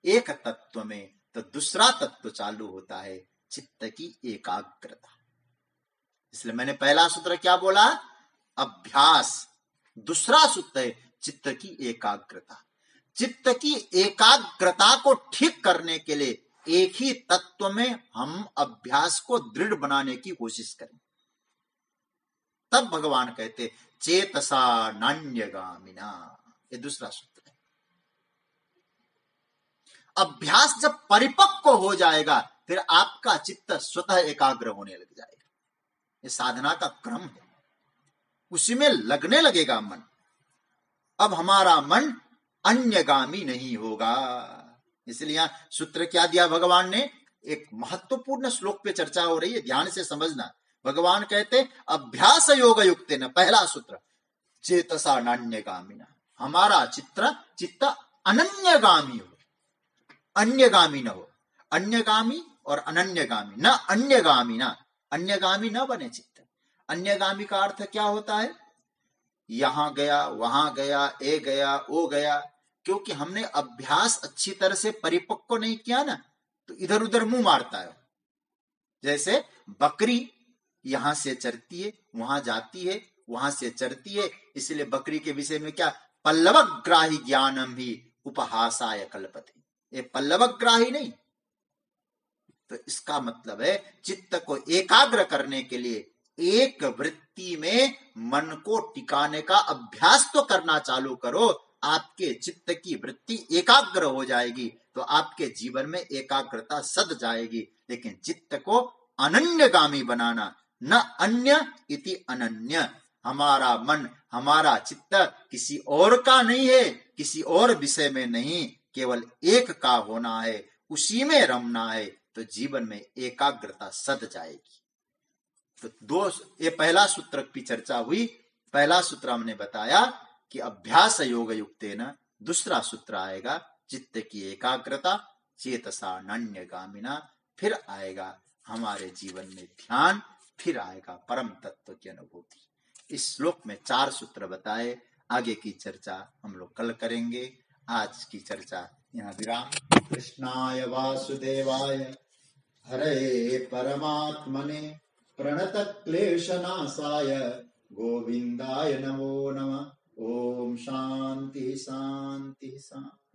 एक तत्व में, तो दूसरा तत्व चालू होता है, चित्त की एकाग्रता। इसलिए मैंने पहला सूत्र क्या बोला, अभ्यास। दूसरा सूत्र है चित्त की एकाग्रता। चित्त की एकाग्रता को ठीक करने के लिए एक ही तत्व में हम अभ्यास को दृढ़ बनाने की कोशिश करें। तब भगवान कहते चेतसा नान्यगामिना, ये दूसरा सूत्र है। अभ्यास जब परिपक्व हो जाएगा फिर आपका चित्त स्वतः एकाग्र होने लग जाएगा। ये साधना का क्रम है, उसी में लगने लगेगा मन। अब हमारा मन अन्यगामी नहीं होगा। इसलिए यहां सूत्र क्या दिया भगवान ने, एक महत्वपूर्ण श्लोक पे चर्चा हो रही है, ध्यान से समझना। भगवान कहते अभ्यास योग युक्त न, पहला सूत्र चेतसा नान्यगामिना, हमारा चित्त अनन्यगामी हो, अन्यगामी न हो। अन्यगामी और अनन्यगामी, न अन्यगामी, ना अन्यगामी न बने चित्त। अन्यगामी का अर्थ क्या होता है, यहां गया वहां गया, ए गया ओ गया। क्योंकि हमने अभ्यास अच्छी तरह से परिपक्व नहीं किया ना, तो इधर उधर मुंह मारता है। जैसे बकरी यहां से चरती है, वहां जाती है, वहां से चरती है। इसलिए बकरी के विषय में क्या, पल्लवग्राही ज्ञानम ही उपहासाय कल्पते, ये पल्लवग्राही नहीं। तो इसका मतलब है चित्त को एकाग्र करने के लिए एक वृत्ति में मन को टिकाने का अभ्यास तो करना चालू करो। आपके चित्त की वृत्ति एकाग्र हो जाएगी तो आपके जीवन में एकाग्रता सद जाएगी। लेकिन चित्त को अनन्यगामी बनाना, न अन्य इति अनन्य। हमारा मन, हमारा चित्त किसी और का नहीं है, किसी और विषय में नहीं, केवल एक का होना है, उसी में रमना है, तो जीवन में एकाग्रता सद जाएगी। तो ये पहला सूत्र की चर्चा हुई। पहला सूत्र हमने बताया कि अभ्यास योग युक्तेन, दूसरा सूत्र आएगा चित्त की एकाग्रता, चेतसा नान्यगामिना। फिर आएगा हमारे जीवन में ध्यान, फिर आएगा परम तत्व की अनुभूति। इस श्लोक में 4 सूत्र बताए। आगे की चर्चा हम लोग कल करेंगे। आज की चर्चा यहाँ विराम। कृष्णाय वासुदेवाय हरे परमात्मने प्रणतक्लेशनाशाय गोविन्दाय नमो नमः। ओम शांति शांति शांति।